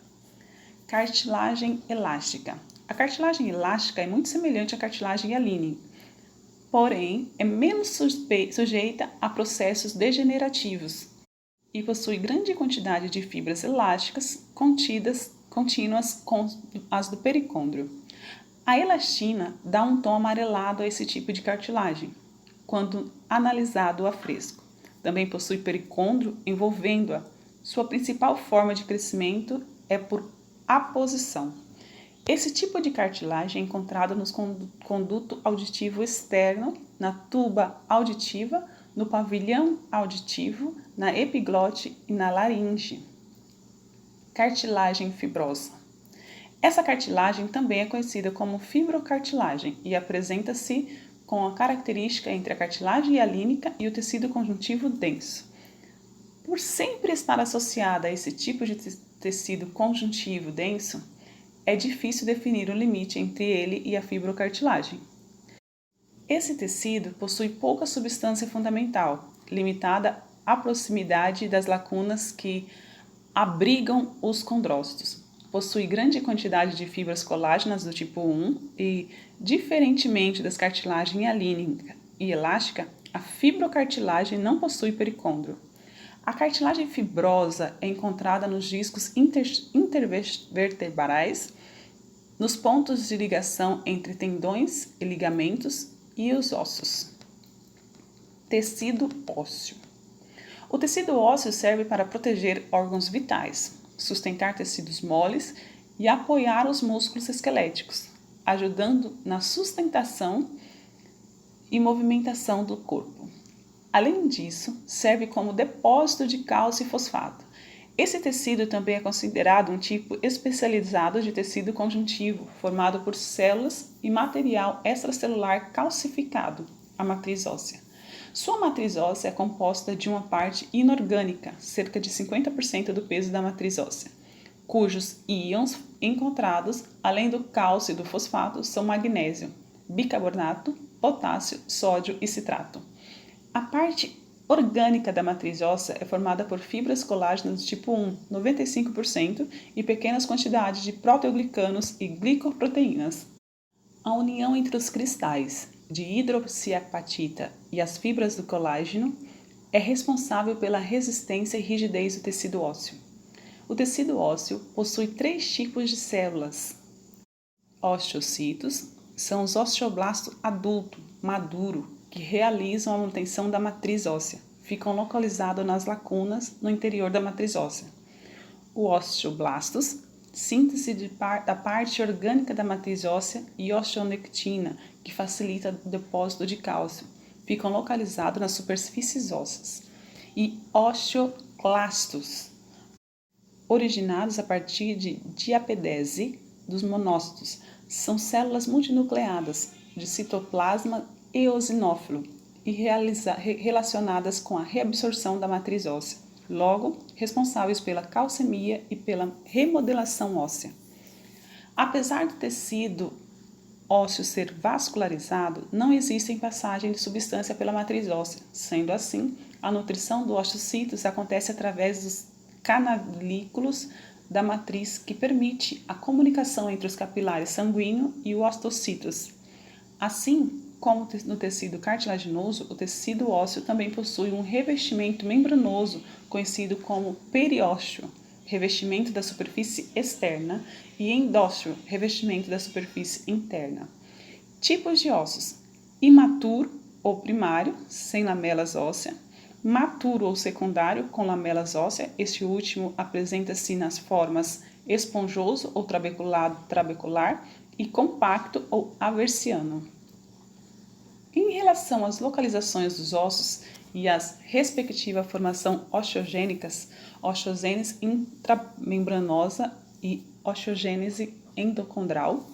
Cartilagem elástica. A cartilagem elástica é muito semelhante à cartilagem hialínica, porém é menos sujeita a processos degenerativos e possui grande quantidade de fibras elásticas contínuas com as do pericôndrio. A elastina dá um tom amarelado a esse tipo de cartilagem, quando analisado a fresco. Também possui pericôndrio envolvendo-a. Sua principal forma de crescimento é por aposição. Esse tipo de cartilagem é encontrado no conduto auditivo externo, na tuba auditiva, no pavilhão auditivo, na epiglote e na laringe. Cartilagem fibrosa. Essa cartilagem também é conhecida como fibrocartilagem e apresenta-se com a característica entre a cartilagem hialínica e o tecido conjuntivo denso. Por sempre estar associada a esse tipo de tecido conjuntivo denso, é difícil definir o limite entre ele e a fibrocartilagem. Esse tecido possui pouca substância fundamental, limitada à proximidade das lacunas que abrigam os condrócitos. Possui grande quantidade de fibras colágenas do tipo 1 e, diferentemente das cartilagens hialínica e elástica, a fibrocartilagem não possui pericôndrio. A cartilagem fibrosa é encontrada nos discos intervertebrais, nos pontos de ligação entre tendões e ligamentos e os ossos. Tecido ósseo. O tecido ósseo serve para proteger órgãos vitais, sustentar tecidos moles e apoiar os músculos esqueléticos, ajudando na sustentação e movimentação do corpo. Além disso, serve como depósito de cálcio e fosfato. Esse tecido também é considerado um tipo especializado de tecido conjuntivo, formado por células e material extracelular calcificado, a matriz óssea. Sua matriz óssea é composta de uma parte inorgânica, cerca de 50% do peso da matriz óssea, cujos íons encontrados, além do cálcio e do fosfato, são magnésio, bicarbonato, potássio, sódio e citrato. A parte orgânica da matriz óssea é formada por fibras colágenas do tipo 1, 95%, e pequenas quantidades de proteoglicanos e glicoproteínas. A união entre os cristais de hidroxiapatita e as fibras do colágeno é responsável pela resistência e rigidez do tecido ósseo. O tecido ósseo possui 3 tipos de células. Osteocitos são os osteoblastos adulto, maduro, que realizam a manutenção da matriz óssea. Ficam localizados nas lacunas no interior da matriz óssea. O osteoblastos, síntese da parte orgânica da matriz óssea, e osteonectina, que facilita o depósito de cálcio. Ficam localizados nas superfícies ósseas. E osteoclastos, originados a partir de diapedese dos monócitos. São células multinucleadas de citoplasma eosinófilo e relacionadas com a reabsorção da matriz óssea, logo responsáveis pela calcemia e pela remodelação óssea. Apesar do tecido ósseo ser vascularizado, não existe passagem de substância pela matriz óssea. Sendo assim, a nutrição do osteocitos acontece através dos canalículos da matriz, que permite a comunicação entre os capilares sanguíneo e o osteocitos. Assim como no tecido cartilaginoso, o tecido ósseo também possui um revestimento membranoso, conhecido como periósteo, revestimento da superfície externa, e endósteo, revestimento da superfície interna. Tipos de ossos: imaturo ou primário, sem lamelas ósseas; maturo ou secundário, com lamelas ósseas. Este último apresenta-se nas formas esponjoso ou trabecular e compacto ou aversiano. Em relação às localizações dos ossos e às respectiva formação osteogênicas, osteogênese intramembranosa e osteogênese endocondral,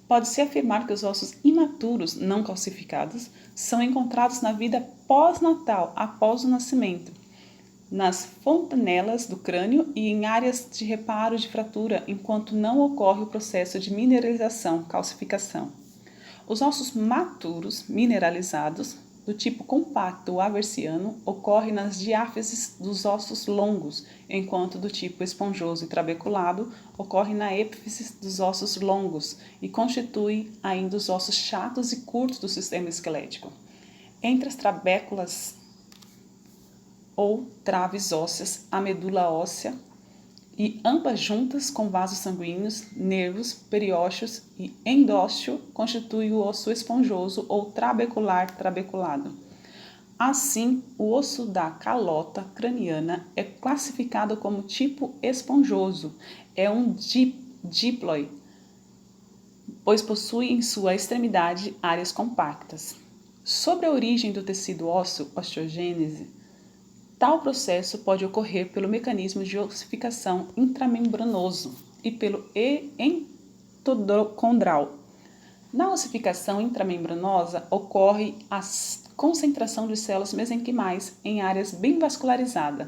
pode-se afirmar que os ossos imaturos não calcificados são encontrados na vida pós-natal, após o nascimento, nas fontanelas do crânio e em áreas de reparo de fratura, enquanto não ocorre o processo de mineralização, calcificação. Os ossos maturos, mineralizados, do tipo compacto ou aversiano, ocorrem nas diáfises dos ossos longos, enquanto do tipo esponjoso e trabeculado ocorre na epífise dos ossos longos e constitui ainda os ossos chatos e curtos do sistema esquelético. Entre as trabéculas ou traves ósseas, a medula óssea, e ambas juntas com vasos sanguíneos, nervos, periósteos e endósteo, constitui o osso esponjoso ou trabecular-trabeculado. Assim, o osso da calota craniana é classificado como tipo esponjoso. É um diploide, pois possui em sua extremidade áreas compactas. Sobre a origem do tecido ósseo, osteogênese, tal processo pode ocorrer pelo mecanismo de ossificação intramembranoso e pelo endocondral. Na ossificação intramembranosa ocorre a concentração de células mesenquimais em áreas bem vascularizadas.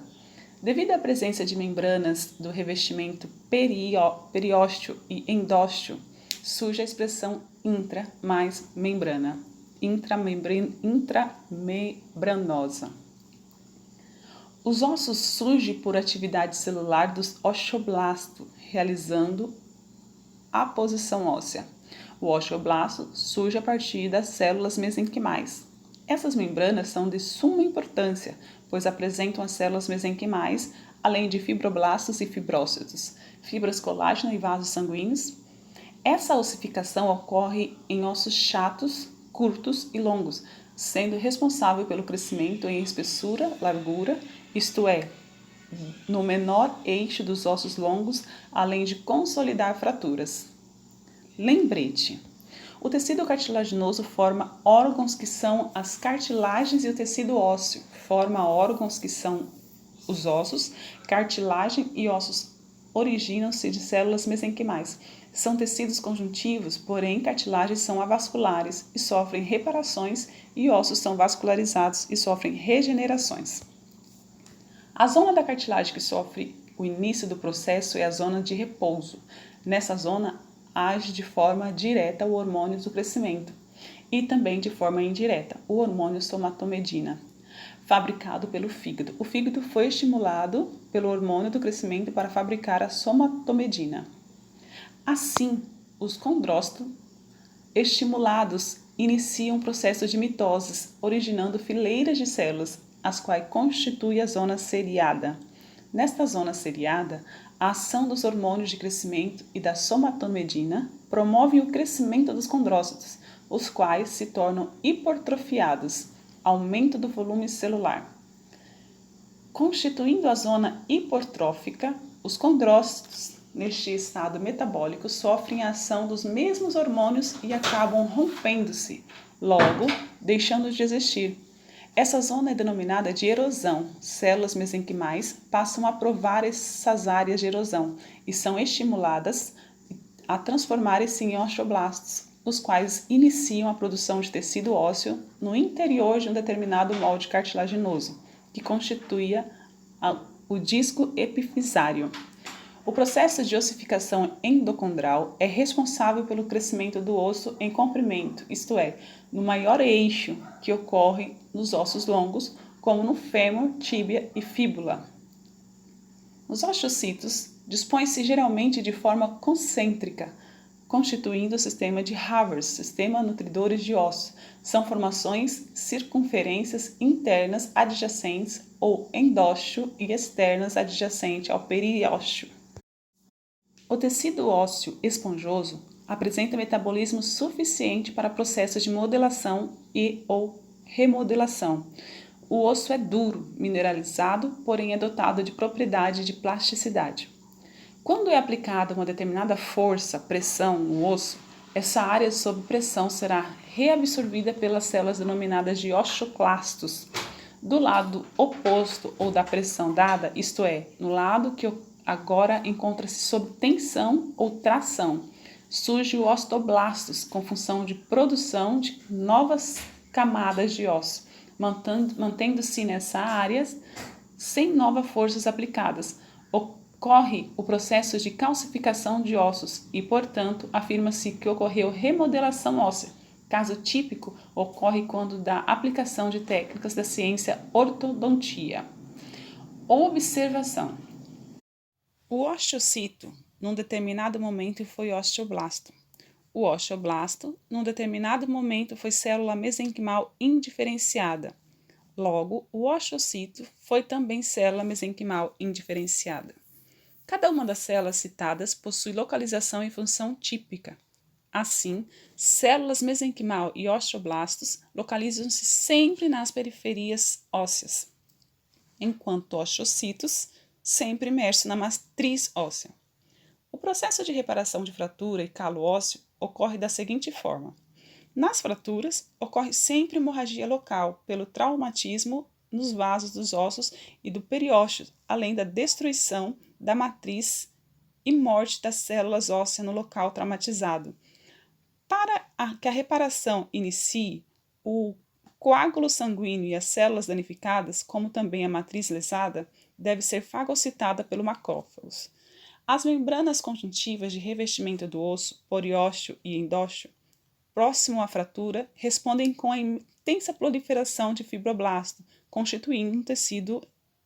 Devido à presença de membranas do revestimento periósteo e endósteo, surge a expressão intra mais membrana. intramembranosa. Os ossos surgem por atividade celular dos osteoblastos, realizando a posição óssea. O osteoblasto surge a partir das células mesenquimais. Essas membranas são de suma importância, pois apresentam as células mesenquimais, além de fibroblastos e fibrócitos, fibras colágeno e vasos sanguíneos. Essa ossificação ocorre em ossos chatos, curtos e longos, sendo responsável pelo crescimento em espessura, largura, isto é, no menor eixo dos ossos longos, além de consolidar fraturas. Lembrete: o tecido cartilaginoso forma órgãos que são as cartilagens e o tecido ósseo forma órgãos que são os ossos, cartilagem e ossos originam-se de células mesenquimais. São tecidos conjuntivos, porém cartilagens são avasculares e sofrem reparações e ossos são vascularizados e sofrem regenerações. A zona da cartilagem que sofre o início do processo é a zona de repouso. Nessa zona age de forma direta o hormônio do crescimento e também de forma indireta o hormônio somatomedina, fabricado pelo fígado. O fígado foi estimulado pelo hormônio do crescimento para fabricar a somatomedina. Assim, os condrócitos estimulados iniciam um processo de mitose, originando fileiras de células, as quais constituem a zona ciliada. Nesta zona ciliada, a ação dos hormônios de crescimento e da somatomedina promove o crescimento dos condrócitos, os quais se tornam hipertrofiados, aumento do volume celular. Constituindo a zona hipertrófica, os condrócitos, neste estado metabólico, sofrem a ação dos mesmos hormônios e acabam rompendo-se, logo deixando de existir. Essa zona é denominada de erosão. Células mesenquimais passam a provar essas áreas de erosão e são estimuladas a transformarem-se em osteoblastos, os quais iniciam a produção de tecido ósseo no interior de um determinado molde cartilaginoso, que constituía o disco epifisário. O processo de ossificação endocondral é responsável pelo crescimento do osso em comprimento, isto é, no maior eixo que ocorre nos ossos longos, como no fêmur, tíbia e fíbula. Os osteocitos dispõem-se geralmente de forma concêntrica, constituindo o sistema de Haver, sistema nutridores de ossos. São formações circunferências internas adjacentes ou endósteo e externas adjacentes ao periósteo. O tecido ósseo esponjoso apresenta metabolismo suficiente para processos de modelação e ou remodelação. O osso é duro, mineralizado, porém é dotado de propriedade de plasticidade. Quando é aplicada uma determinada força, pressão no osso, essa área sob pressão será reabsorvida pelas células denominadas de osteoclastos. Do lado oposto ou da pressão dada, isto é, no lado que agora encontra-se sob tensão ou tração, surge o osteoblastos com função de produção de novas camadas de osso, mantendo-se nessa área sem novas forças aplicadas. Ocorre o processo de calcificação de ossos e, portanto, afirma-se que ocorreu remodelação óssea. Caso típico ocorre quando da aplicação de técnicas da ciência ortodontia. Observação: o osteocito, num determinado momento, foi osteoblasto. O osteoblasto, num determinado momento, foi célula mesenquimal indiferenciada. Logo, o osteocito foi também célula mesenquimal indiferenciada. Cada uma das células citadas possui localização e função típica. Assim, células mesenquimal e osteoblastos localizam-se sempre nas periferias ósseas, enquanto osteocitos sempre imerso na matriz óssea. O processo de reparação de fratura e calo ósseo ocorre da seguinte forma: nas fraturas, ocorre sempre hemorragia local pelo traumatismo nos vasos dos ossos e do periósteo, além da destruição da matriz e morte das células ósseas no local traumatizado. Para que a reparação inicie, o coágulo sanguíneo e as células danificadas, como também a matriz lesada, deve ser fagocitada pelo macrófagos. As membranas conjuntivas de revestimento do osso, periósteo e endósteo, próximo à fratura respondem com a intensa proliferação de fibroblasto, constituindo um tecido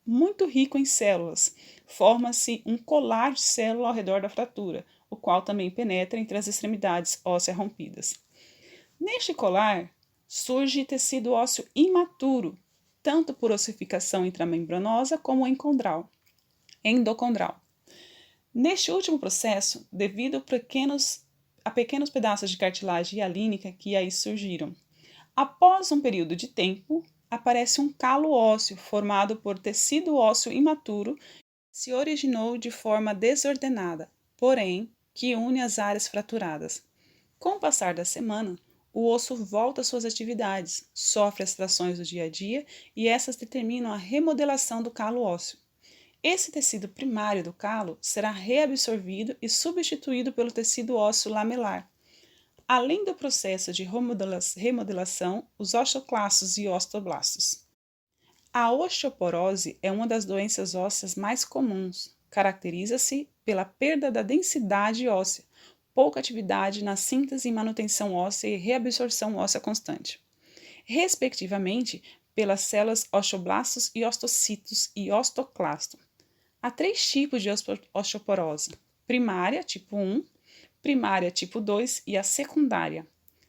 muito rico em células. Forma-se um colar de células ao redor da fratura, o qual também penetra entre as extremidades ósseas rompidas. Neste colar, surge tecido ósseo imaturo, tanto por ossificação intramembranosa como endocondral. Neste último processo, devido a pequenos pedaços de cartilagem hialínica que aí surgiram. Após um período de tempo, aparece um calo ósseo formado por tecido ósseo imaturo que se originou de forma desordenada, porém que une as áreas fraturadas. Com o passar da semana, o osso volta às suas atividades, sofre as trações do dia a dia e essas determinam a remodelação do calo ósseo. Esse tecido primário do calo será reabsorvido e substituído pelo tecido ósseo lamelar. Além do processo de remodelação, os osteoclastos e osteoblastos. A osteoporose é uma das doenças ósseas mais comuns. Caracteriza-se pela perda da densidade óssea, pouca atividade na síntese e manutenção óssea e reabsorção óssea constante, respectivamente pelas células osteoblastos e ostocitos e osteoclasto. Há 3 tipos de osteoporose: primária, tipo 1, primária, tipo 2 e a secundária.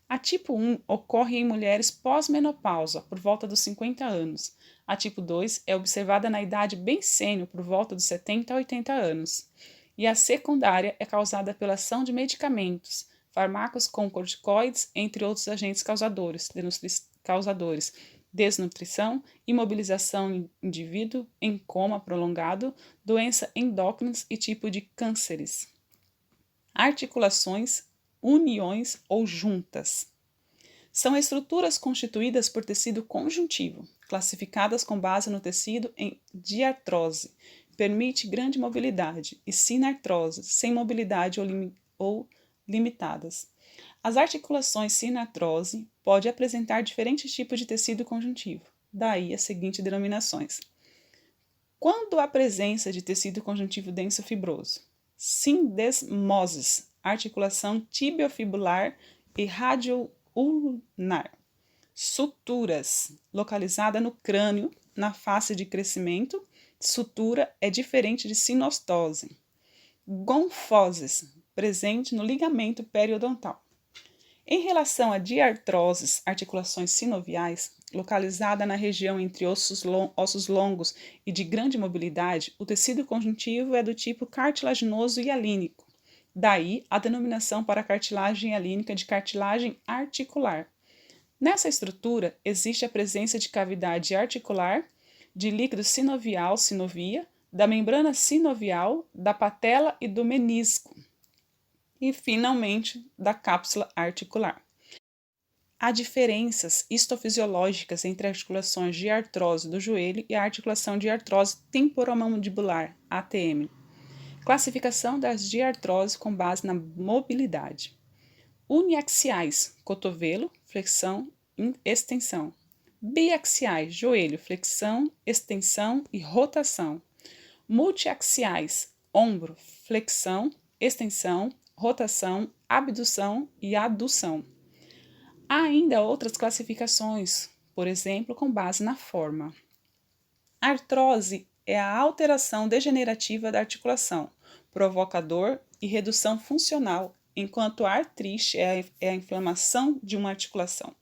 A tipo 1 ocorre em mulheres pós-menopausa, por volta dos 50 anos. A tipo 2 é observada na idade bem sênior, por volta dos 70 a 80 anos. E a secundária é causada pela ação de medicamentos, fármacos com corticoides, entre outros agentes causadores, desnutrição, imobilização em indivíduo em coma prolongado, doença endócrinas e tipo de cânceres. Articulações, uniões ou juntas. São estruturas constituídas por tecido conjuntivo, classificadas com base no tecido em diartrose, permite grande mobilidade, e sinartrose, sem mobilidade ou limitadas. As articulações sinartrose podem apresentar diferentes tipos de tecido conjuntivo, daí as seguintes denominações. Quando há presença de tecido conjuntivo denso fibroso, sindesmoses, articulação tibiofibular e radioulnar. Suturas, localizada no crânio, na fase de crescimento. Sutura é diferente de sinostose. Gonfoses, presente no ligamento periodontal. Em relação a diartroses, articulações sinoviais, localizada na região entre ossos longos e de grande mobilidade, o tecido conjuntivo é do tipo cartilaginoso hialínico. Daí a denominação para a cartilagem hialínica de cartilagem articular. Nessa estrutura, existe a presença de cavidade articular, de líquido sinovial, sinovia, da membrana sinovial, da patela e do menisco. E, finalmente, da cápsula articular. Há diferenças histofisiológicas entre articulações de artrose do joelho e a articulação de artrose temporomandibular, ATM. Classificação das diartroses com base na mobilidade. Uniaxiais, cotovelo, flexão e extensão. Biaxiais, joelho, flexão, extensão e rotação. Multiaxiais, ombro, flexão, extensão, rotação, abdução e adução. Há ainda outras classificações, por exemplo, com base na forma. Artrose é a alteração degenerativa da articulação, provocador e redução funcional, enquanto a artrite é a inflamação de uma articulação.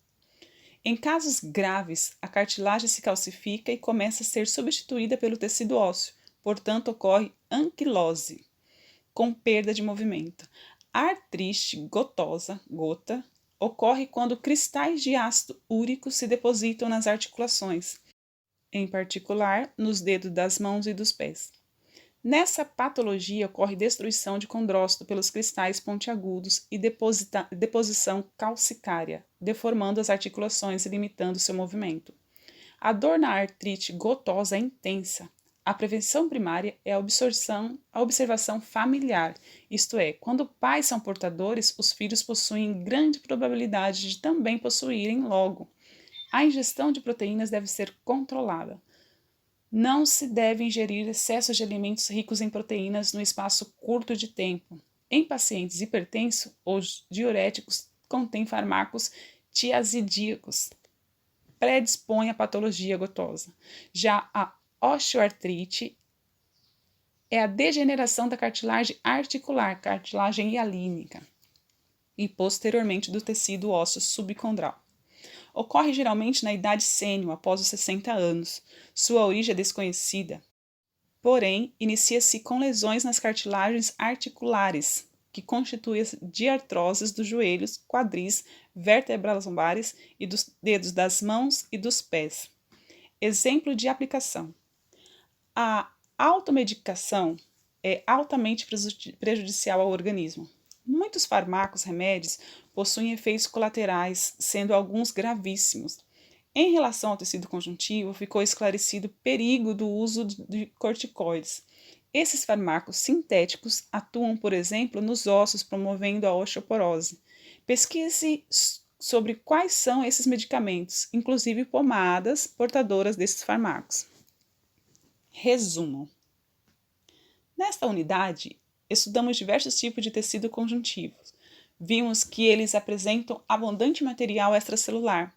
Em casos graves, a cartilagem se calcifica e começa a ser substituída pelo tecido ósseo, portanto ocorre anquilose, com perda de movimento. A artrite gotosa, gota, ocorre quando cristais de ácido úrico se depositam nas articulações, em particular nos dedos das mãos e dos pés. Nessa patologia ocorre destruição de condrócito pelos cristais pontiagudos e deposição calcicária, deformando as articulações e limitando seu movimento. A dor na artrite gotosa é intensa. A prevenção primária é a observação familiar, isto é, quando pais são portadores, os filhos possuem grande probabilidade de também possuírem logo. A ingestão de proteínas deve ser controlada. Não se deve ingerir excessos de alimentos ricos em proteínas no espaço curto de tempo. Em pacientes hipertensos, os diuréticos contém fármacos tiazidíacos, predispõe à patologia gotosa. Já a osteoartrite é a degeneração da cartilagem articular, cartilagem hialínica, e posteriormente do tecido ósseo subcondral. Ocorre geralmente na idade sênior, após os 60 anos. Sua origem é desconhecida, porém, inicia-se com lesões nas cartilagens articulares, que constituem as diartroses dos joelhos, quadris, vértebras lombares e dos dedos das mãos e dos pés. Exemplo de aplicação. A automedicação é altamente prejudicial ao organismo. Muitos fármacos, remédios, possuem efeitos colaterais, sendo alguns gravíssimos. Em relação ao tecido conjuntivo, ficou esclarecido o perigo do uso de corticoides. Esses fármacos sintéticos atuam, por exemplo, nos ossos, promovendo a osteoporose. Pesquise sobre quais são esses medicamentos, inclusive pomadas portadoras desses fármacos. Resumo. Nesta unidade, estudamos diversos tipos de tecido conjuntivo. Vimos que eles apresentam abundante material extracelular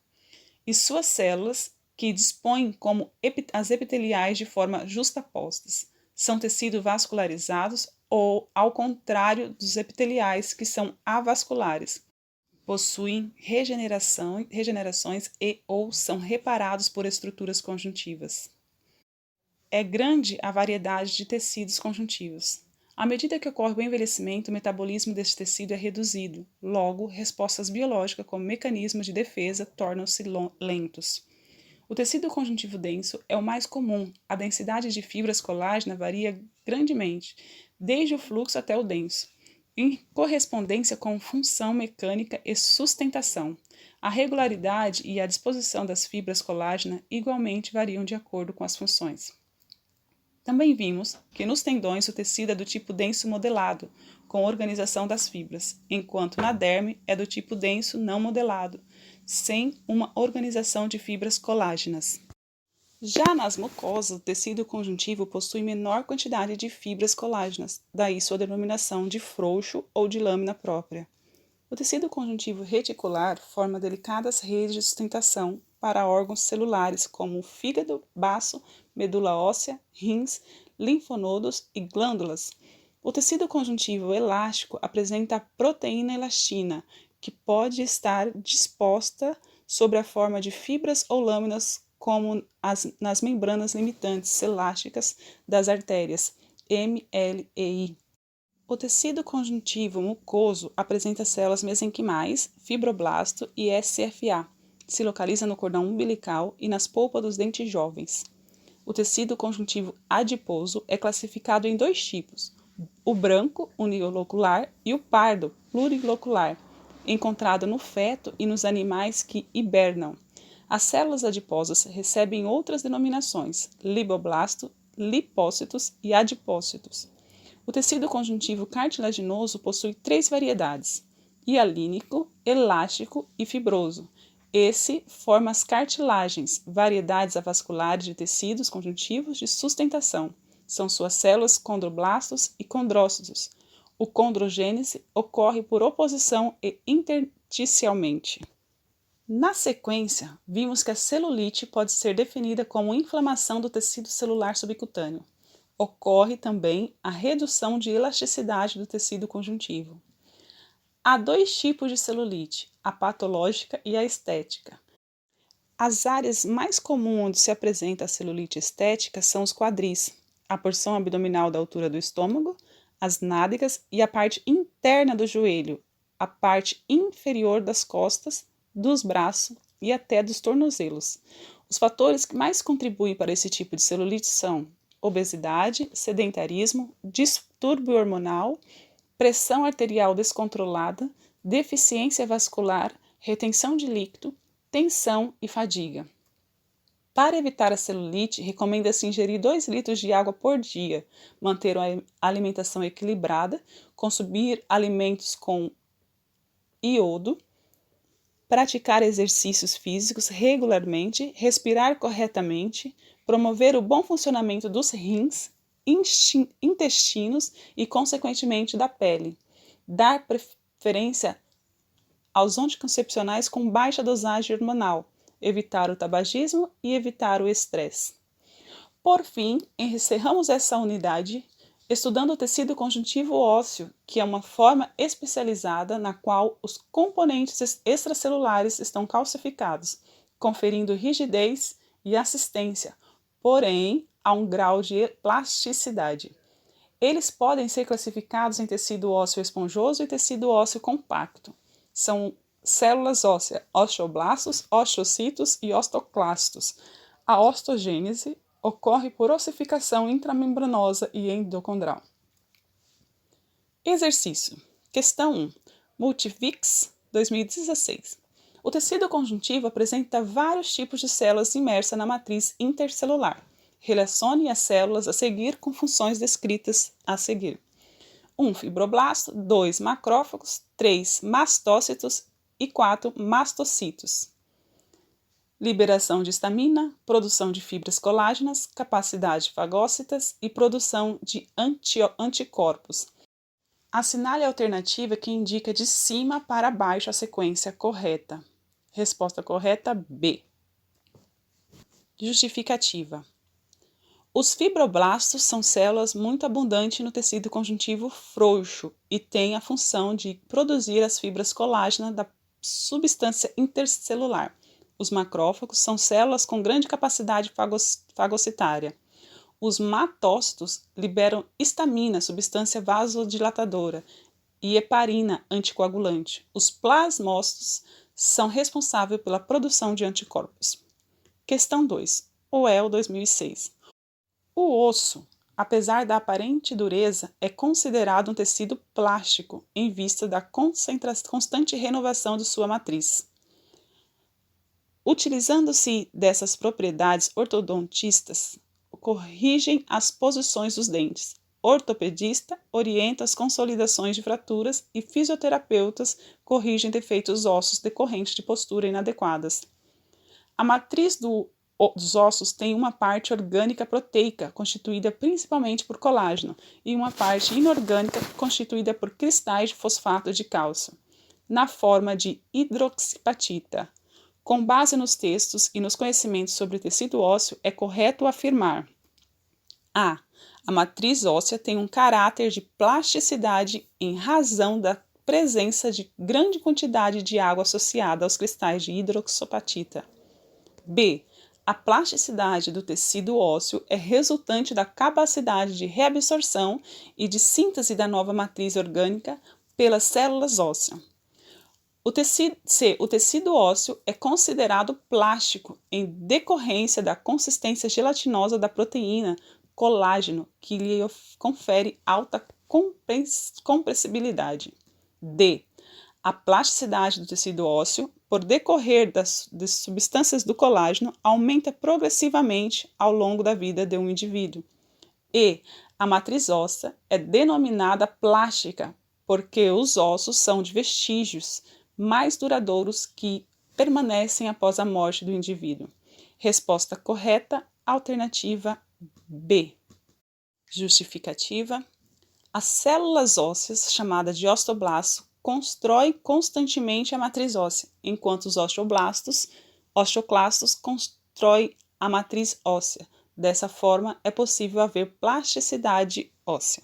e suas células, que dispõem como as epiteliais de forma justapostas. São tecidos vascularizados ou, ao contrário dos epiteliais, que são avasculares. Possuem regenerações e ou são reparados por estruturas conjuntivas. É grande a variedade de tecidos conjuntivos. À medida que ocorre o envelhecimento, o metabolismo deste tecido é reduzido. Logo, respostas biológicas como mecanismos de defesa tornam-se lentos. O tecido conjuntivo denso é o mais comum. A densidade de fibras colágena varia grandemente, desde o fluxo até o denso, em correspondência com função mecânica e sustentação. A regularidade e a disposição das fibras colágena igualmente variam de acordo com as funções. Também vimos que nos tendões o tecido é do tipo denso modelado, com organização das fibras, enquanto na derme é do tipo denso não modelado, sem uma organização de fibras colágenas. Já nas mucosas, o tecido conjuntivo possui menor quantidade de fibras colágenas, daí sua denominação de frouxo ou de lâmina própria. O tecido conjuntivo reticular forma delicadas redes de sustentação para órgãos celulares como o fígado, baço, medula óssea, rins, linfonodos e glândulas. O tecido conjuntivo elástico apresenta a proteína elastina, que pode estar disposta sob a forma de fibras ou lâminas, como nas membranas limitantes elásticas das artérias, M, L e I. O tecido conjuntivo mucoso apresenta células mesenquimais, fibroblasto e SFA. Se localiza no cordão umbilical e nas polpas dos dentes jovens. O tecido conjuntivo adiposo é classificado em dois tipos, o branco unilocular e o pardo plurilocular, encontrado no feto e nos animais que hibernam. As células adiposas recebem outras denominações, liboblasto, lipócitos e adipócitos. O tecido conjuntivo cartilaginoso possui três variedades: hialínico, elástico e fibroso. Esse forma as cartilagens, variedades avasculares de tecidos conjuntivos de sustentação. São suas células condroblastos e condrócitos. O condrogênese ocorre por oposição e intersticialmente. Na sequência, vimos que a celulite pode ser definida como inflamação do tecido celular subcutâneo. Ocorre também a redução de elasticidade do tecido conjuntivo. Há dois tipos de celulite, a patológica e a estética. As áreas mais comuns onde se apresenta a celulite estética são os quadris, a porção abdominal da altura do estômago, as nádegas e a parte interna do joelho, a parte inferior das costas, dos braços e até dos tornozelos. Os fatores que mais contribuem para esse tipo de celulite são obesidade, sedentarismo, distúrbio hormonal, pressão arterial descontrolada, deficiência vascular, retenção de líquido, tensão e fadiga. Para evitar a celulite, recomenda-se ingerir 2 litros de água por dia, manter a alimentação equilibrada, consumir alimentos com iodo, praticar exercícios físicos regularmente, respirar corretamente, promover o bom funcionamento dos rins, intestinos e, consequentemente, da pele. Dar preferência aos anticoncepcionais com baixa dosagem hormonal, evitar o tabagismo e evitar o estresse. Por fim, encerramos essa unidade estudando o tecido conjuntivo ósseo, que é uma forma especializada na qual os componentes extracelulares estão calcificados, conferindo rigidez e assistência, porém a um grau de plasticidade. Eles podem ser classificados em tecido ósseo esponjoso e tecido ósseo compacto. São células ósseas, osteoblastos, osteocitos e osteoclastos. A ostogênese ocorre por ossificação intramembranosa e endocondral. Exercício. Questão 1. Multivix 2016. O tecido conjuntivo apresenta vários tipos de células imersas na matriz intercelular. Relacione as células a seguir com funções descritas a seguir. 1. Fibroblasto, 2. Macrófagos, 3. Mastócitos e 4. Mastocitos. Liberação de histamina, produção de fibras colágenas, capacidade fagócitas e produção de anticorpos. Assinale a alternativa que indica de cima para baixo a sequência correta. Resposta correta B. Justificativa. Os fibroblastos são células muito abundantes no tecido conjuntivo frouxo e têm a função de produzir as fibras colágenas da substância intercelular. Os macrófagos são células com grande capacidade fagocitária. Os mastócitos liberam histamina, substância vasodilatadora, e heparina, anticoagulante. Os plasmócitos são responsáveis pela produção de anticorpos. Questão 2. OEL 2006. O osso, apesar da aparente dureza, é considerado um tecido plástico em vista da constante renovação de sua matriz. Utilizando-se dessas propriedades, ortodontistas corrigem as posições dos dentes. Ortopedista orienta as consolidações de fraturas e fisioterapeutas corrigem defeitos ósseos decorrentes de postura inadequadas. A matriz dos ossos tem uma parte orgânica proteica, constituída principalmente por colágeno, e uma parte inorgânica, constituída por cristais de fosfato de cálcio, na forma de hidroxipatita. Com base nos textos e nos conhecimentos sobre o tecido ósseo, é correto afirmar: A. A matriz óssea tem um caráter de plasticidade em razão da presença de grande quantidade de água associada aos cristais de hidroxipatita. B. A plasticidade do tecido ósseo é resultante da capacidade de reabsorção e de síntese da nova matriz orgânica pelas células ósseas. O tecido ósseo é considerado plástico em decorrência da consistência gelatinosa da proteína colágeno, que lhe confere alta compressibilidade. D. A plasticidade do tecido ósseo, por decorrer das substâncias do colágeno, aumenta progressivamente ao longo da vida de um indivíduo. E. A matriz óssea é denominada plástica porque os ossos são de vestígios mais duradouros que permanecem após a morte do indivíduo. Resposta correta, alternativa B. Justificativa. As células ósseas, chamadas de osteoblastos, constroem constantemente a matriz óssea, enquanto os osteoclastos constroem a matriz óssea. Dessa forma, é possível haver plasticidade óssea.